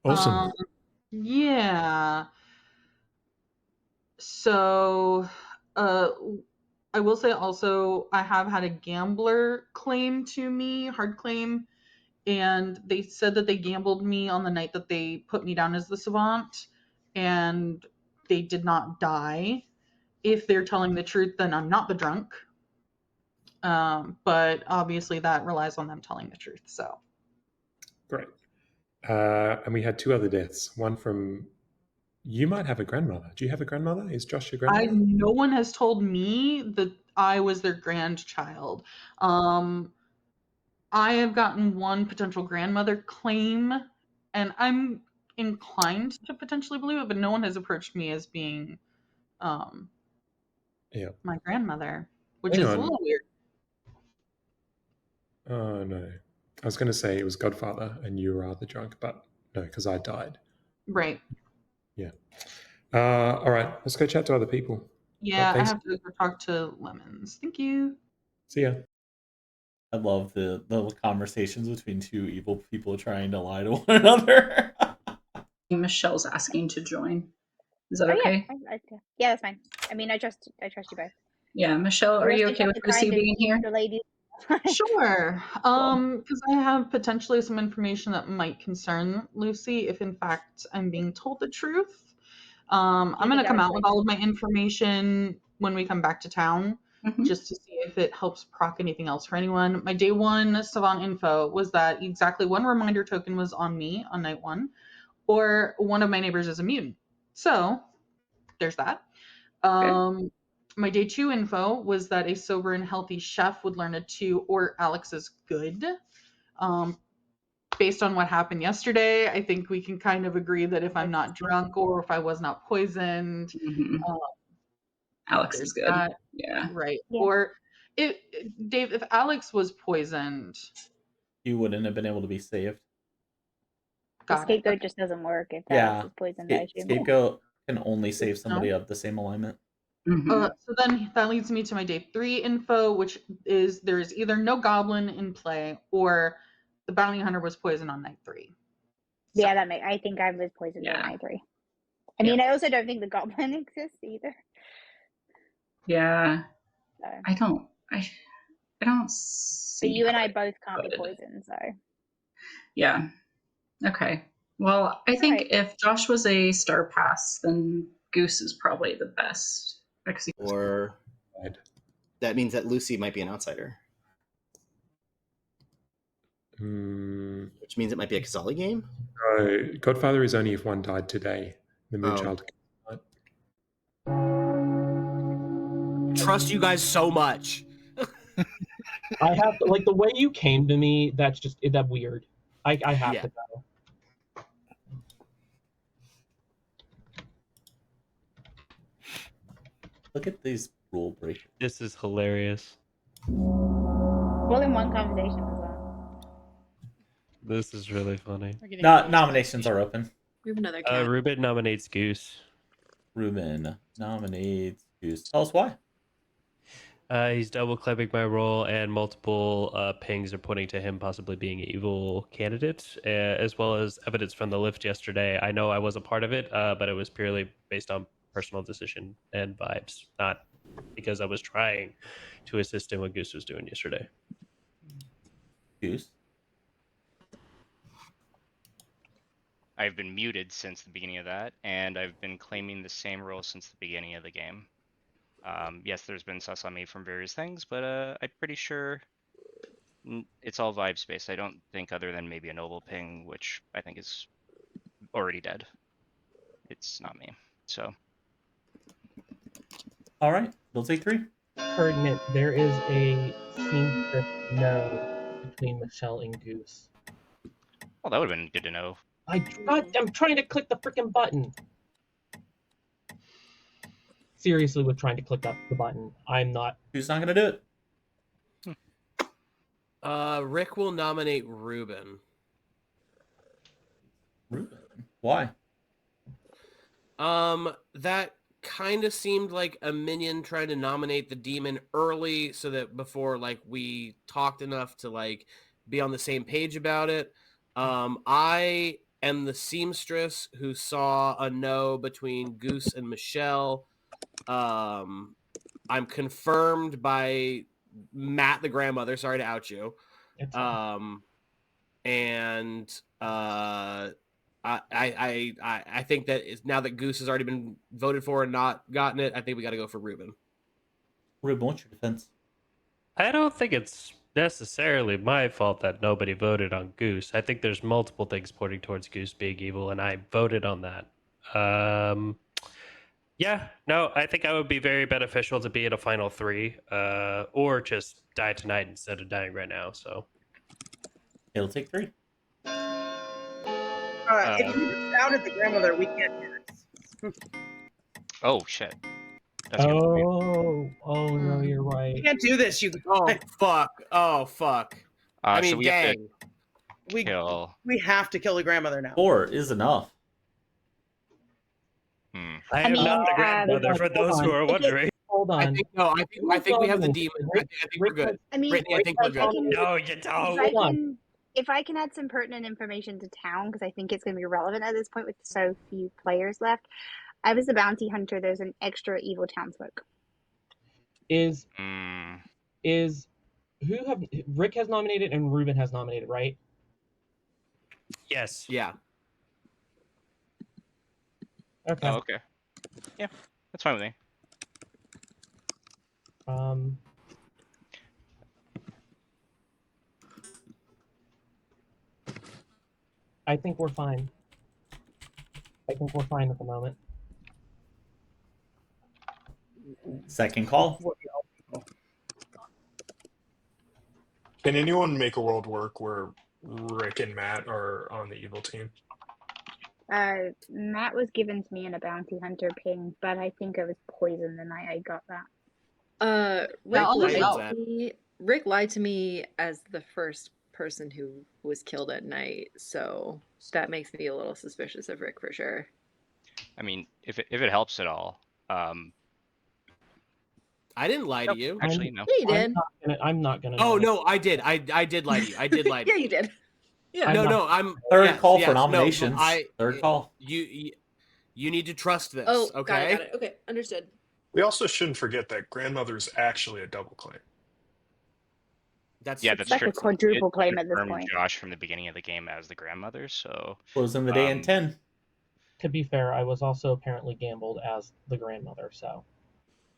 Awesome. Yeah. So, I will say also, I have had a gambler claim to me, hard claim, and they said that they gambled me on the night that they put me down as the savant, and they did not die. If they're telling the truth, then I'm not the drunk. But obviously that relies on them telling the truth, so. Great. And we had 2 other deaths. One from... You might have a grandmother. Do you have a grandmother? Is Josh your grandmother? No one has told me that I was their grandchild. I have gotten one potential grandmother claim, and I'm inclined to potentially believe it, but no one has approached me as being my grandmother, which Hang is on. a little weird. Oh, no. I was going to say it was Godfather and you were the drunk, but no, because I died. Right. Yeah. All right. Let's go chat to other people. Yeah, I Thanks. have to go talk to Lemons. Thank you. See ya. I love the conversations between 2 evil people trying to lie to one another. Michelle's asking to join. Is that okay? Yeah, that's fine. I mean, I trust you both. Yeah, Michelle, are you okay with Lucy being here? Sure. Because I have potentially some information that might concern Lucy if in fact I'm being told the truth. I'm going to come out with all of my information when we come back to town, just to see if it helps proc anything else for anyone. My day 1 savant info was that exactly 1 reminder token was on me on night 1, or one of my neighbors is a mutant. So there's that. My day 2 info was that a sober and healthy chef would learn a 2, or Alex is good. Based on what happened yesterday, I think we can kind of agree that if I'm not drunk or if I was not poisoned, Alex is good. Yeah. Right. Yeah. Or Dave, if Alex was poisoned, he wouldn't have been able to be saved. The scapegoat just doesn't work if Alex is poisoned. I assume. Scapegoat can only save somebody of the same alignment. So then that leads me to my day 3 info, which is there is either no goblin in play or the bounty hunter was poisoned on night 3. Yeah, I think I was poisoned on night 3. I mean, I also don't think the goblin exists either. Yeah. So. I don't see. But you and I both can't be poisoned, so. Yeah. Okay. Well, I think if Josh was a star pass, then Goose is probably the best. Or that means that Lucy might be an outsider. Which means it might be a Kazali game? Godfather is only if one died today. The Moonchild. Trust you guys so much. I have to, like, the way you came to me, that's weird. I have to know. Look at these rule breakers. This is hilarious. All in one conversation as well. This is really funny. Nominations are open. We have another cat. Ruben nominates Goose. Ruben nominates Goose. Tell us why. He's double clipping my role, and multiple pings are pointing to him possibly being an evil candidate, as well as evidence from the lift yesterday. I know I was a part of it, but it was purely based on personal decision and vibes, not because I was trying to assist in what Goose was doing yesterday. Goose? I've been muted since the beginning of that, and I've been claiming the same role since the beginning of the game. Yes, there's been sus on me from various things, but I'm pretty sure it's all vibes based. I don't think other than maybe a noble ping, which I think is already dead. It's not me. So. All right, we'll take 3. Pertinent. There is a seamstress no between Michelle and Goose. Well, that would have been good to know. I'm trying to click the freaking button. Seriously, with trying to click up the button. I'm not. Who's not gonna do it? Rick will nominate Ruben. Ruben? Why? That kind of seemed like a minion trying to nominate the demon early, so that before we talked enough to be on the same page about it. I am the seamstress who saw a no between Goose and Michelle. I'm confirmed by Matt, the grandmother. Sorry to out you. I think that now that Goose has already been voted for and not gotten it, I think we got to go for Ruben. Ruben, what's your defense? I don't think it's necessarily my fault that nobody voted on Goose. I think there's multiple things pointing towards Goose being evil, and I voted on that. Yeah, no, I think I would be very beneficial to be in a final 3, or just die tonight instead of dying right now. So it'll take 3. If you shouted the grandmother, we can't hear it. Oh shit. Oh no, you're right. You can't do this, you. Oh fuck. I mean, so we have to we kill. we have to kill the grandmother now. 4 is enough. I am not the grandmother, for those who are wondering. Hold on. I think we have the demon. I think we're good. I mean, Brittany, I think we're good. No, you don't. If I can add some pertinent information to town, because I think it's going to be relevant at this point with so few players left. I was the bounty hunter. There's an extra evil townsfolk. Rick has nominated and Ruben has nominated, right? Yes. Yeah. Okay. Oh, okay. Yeah, that's fine with me. I think we're fine. I think we're fine at the moment. Second call. Can anyone make a world work where Rick and Matt are on the evil team? Matt was given to me in a bounty hunter ping, but I think I was poisoned the night I got that. Rick lied to me as the first person who was killed at night, so that makes me a little suspicious of Rick for sure. I mean, if it helps at all, I didn't lie to you. Actually, no. Yeah, you did. I'm not gonna. Oh no, I did. I did lie to you. I did lie to Yeah, you. you did. Yeah, no, I'm third call for yes, nominations. No, third call. You need to trust this. Oh, okay. got it. Okay, understood. We also shouldn't forget that grandmother's actually a double claim. That's yeah, true. that's like true. a quadruple It claim at this confirmed point. Josh from the beginning of the game as the grandmother. So closing the day in 10. To be fair, I was also apparently gambled as the grandmother, so.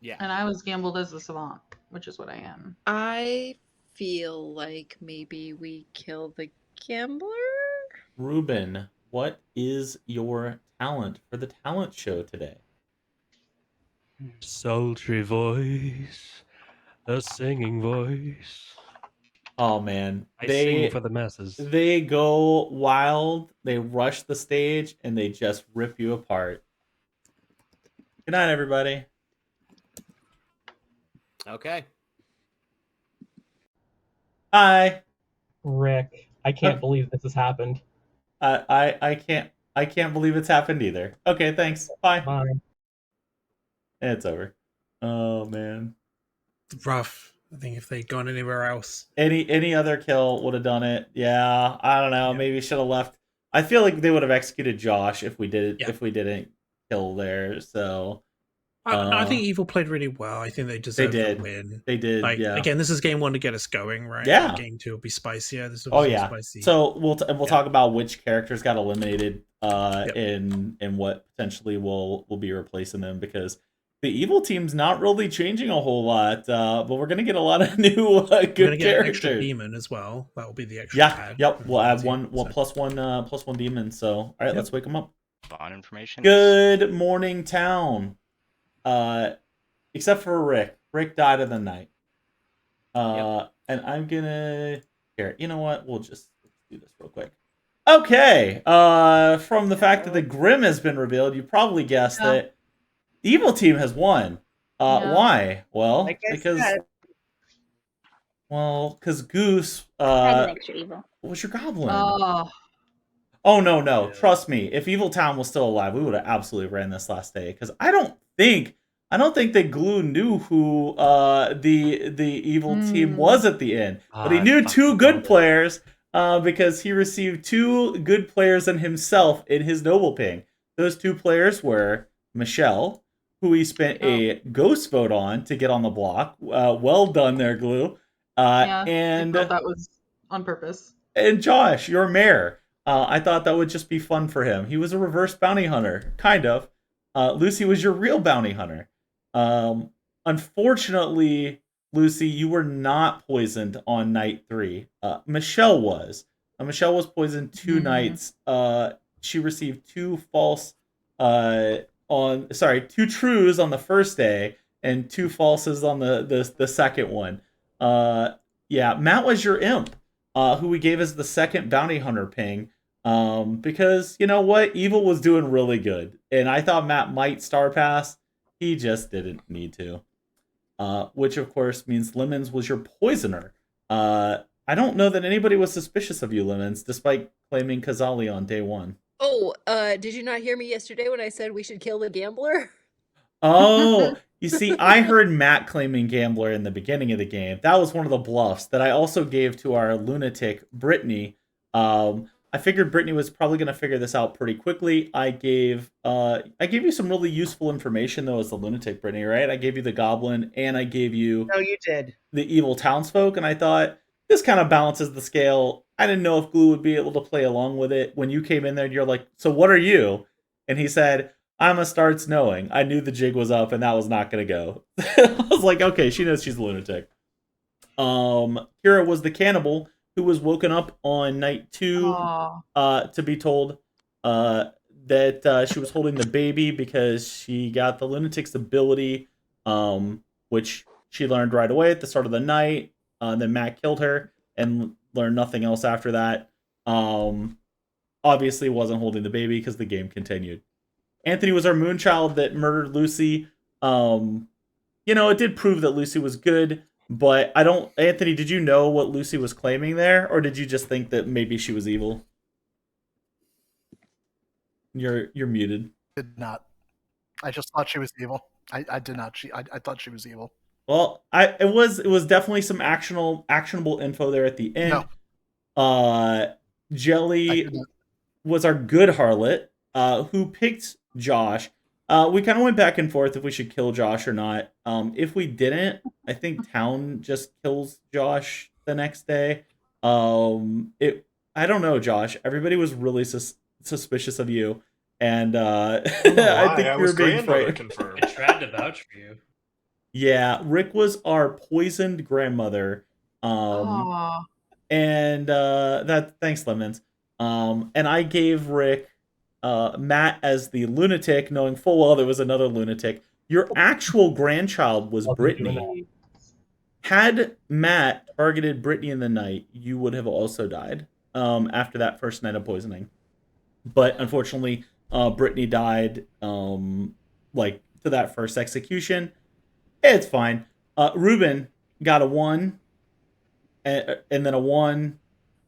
Yeah. And I was gambled as the savant, which is what I am. I feel like maybe we kill the gambler? Ruben, what is your talent for the talent show today? Sultry voice, a singing voice. Oh man, I sing for the masses. They go wild. They rush the stage and they just rip you apart. Good night, everybody. Okay. Hi. Rick, I can't believe this has happened. I can't believe it's happened either. Okay, thanks. Bye. Bye. It's over. Oh man. Rough. I think if they'd gone anywhere else. Any other kill would have done it. Yeah, I don't know. Maybe should have left. I feel like they would have executed Josh if we didn't kill there. So I think Evil played really well. I think they deserved the win. They did. Like, yeah. Again, this is game 1 to get us going, right? Yeah. Like, game 2 will be spicier. This will be spicy. So we'll talk about which characters got eliminated and what potentially will be replacing them, because the evil team's not really changing a whole lot, but we're gonna get a lot of new good We're gonna get an characters. extra demon as well. That will be the extra pad. Yep. We'll add one plus one demon. So all right, let's wake them up. Spawn information. Good morning, town. Except for Rick. Rick died of the night. And I'm gonna here. You know what? We'll just do this real quick. Okay. From the fact that the Grim has been revealed, you probably guessed that the evil team has won. Why? Well, because Goose Had an extra evil. was your goblin. Oh no. Trust me. If Evil Town was still alive, we would have absolutely ran this last day. Because I don't think that Glue knew who the evil team was at the end. But he knew 2 good players because he received 2 good players and himself in his noble ping. Those 2 players were Michelle, who he spent a ghost vote on to get on the block. Well done there, Glue. And I thought that was on purpose. And Josh, your mayor. I thought that would just be fun for him. He was a reverse bounty hunter, kind of. Lucy was your real bounty hunter. Unfortunately, Lucy, you were not poisoned on night 3. Michelle was. Michelle was poisoned 2 nights. She received 2 false 2 trues on the first day and 2 falses on the second one. Matt was your imp, who we gave as the second bounty hunter ping. Because you know what? Evil was doing really good. And I thought Matt might star pass. He just didn't need to. Which of course means Lemons was your poisoner. I don't know that anybody was suspicious of you, Lemons, despite claiming Kazali on day 1. Oh, did you not hear me yesterday when I said we should kill the gambler? Oh, you see, I heard Matt claiming Gambler in the beginning of the game. That was one of the bluffs that I also gave to our lunatic, Brittany. I figured Brittany was probably going to figure this out pretty quickly. I gave you some really useful information, though, as the lunatic, Brittany, right? I gave you the goblin, and I gave you No, you did. the evil townsfolk, and I thought, this kind of balances the scale. I didn't know if Glue would be able to play along with it. When you came in there, and you're like, so what are you? And he said, I'm a starts knowing. I knew the jig was up, and that was not going to go. I was like, okay, she knows she's a lunatic. Kira was the cannibal who was woken up on night 2 to be told that she was holding the baby because she got the lunatic's ability, which she learned right away at the start of the night. Then Matt killed her and learned nothing else after that. Obviously wasn't holding the baby because the game continued. Anthony was our moonchild that murdered Lucy. It did prove that Lucy was good, but Anthony, did you know what Lucy was claiming there, or did you just think that maybe she was evil? You're muted. Did not. I just thought she was evil. I did not. I thought she was evil. Well, it was definitely some actionable info there at the end. No. Jelly was our good harlot, who picked Josh. We kind of went back and forth if we should kill Josh or not. If we didn't, I think Town just kills Josh the next day. I don't know, Josh. Everybody was really suspicious of you, and I think I you was were being grandmother frightened. confirmed. I tried to vouch for you. Yeah, Rick was our poisoned grandmother. Aw. And that thanks, Lemons. And I gave Rick Matt as the lunatic, knowing full well there was another lunatic. Your actual grandchild was Brittany. Had Matt targeted Brittany in the night, you would have also died after that first night of poisoning. But unfortunately, Brittany died like to that first execution. It's fine. Ruben got a 1 and then a 1.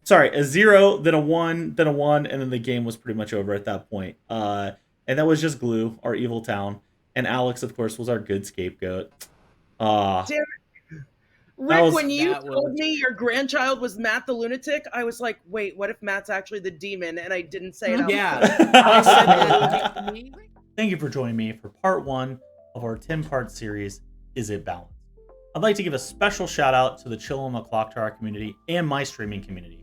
Sorry, a 0, then a 1, then a 1, and then the game was pretty much over at that point. And that was just Glue, our evil town. And Alex, of course, was our good scapegoat. Damn it. Rick, was- when you that told was- me your grandchild was Matt the lunatic, I was like, wait, what if Matt's actually the demon? And I didn't say it out Yeah. loud. I said that to me. Thank you for joining me for part 1 of our 10-part series, Is It Balanced? I'd like to give a special shout out to the Chill on the Clocktower community and my streaming community.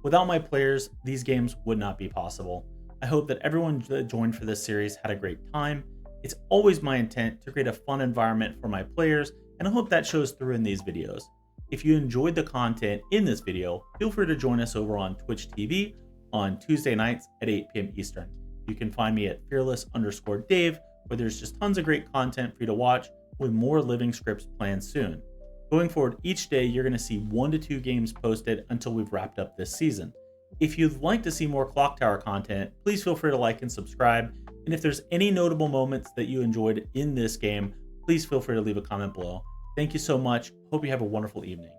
Without my players, these games would not be possible. I hope that everyone that joined for this series had a great time. It's always my intent to create a fun environment for my players, and I hope that shows through in these videos. If you enjoyed the content in this video, feel free to join us over on Twitch TV on Tuesday nights at 8 p.m. Eastern. You can find me at fearless_Dave, where there's just tons of great content for you to watch, with more living scripts planned soon. Going forward, each day you're going to see 1 to 2 games posted until we've wrapped up this season. If you'd like to see more Clocktower content, please feel free to like and subscribe. And if there's any notable moments that you enjoyed in this game, please feel free to leave a comment below. Thank you so much. Hope you have a wonderful evening.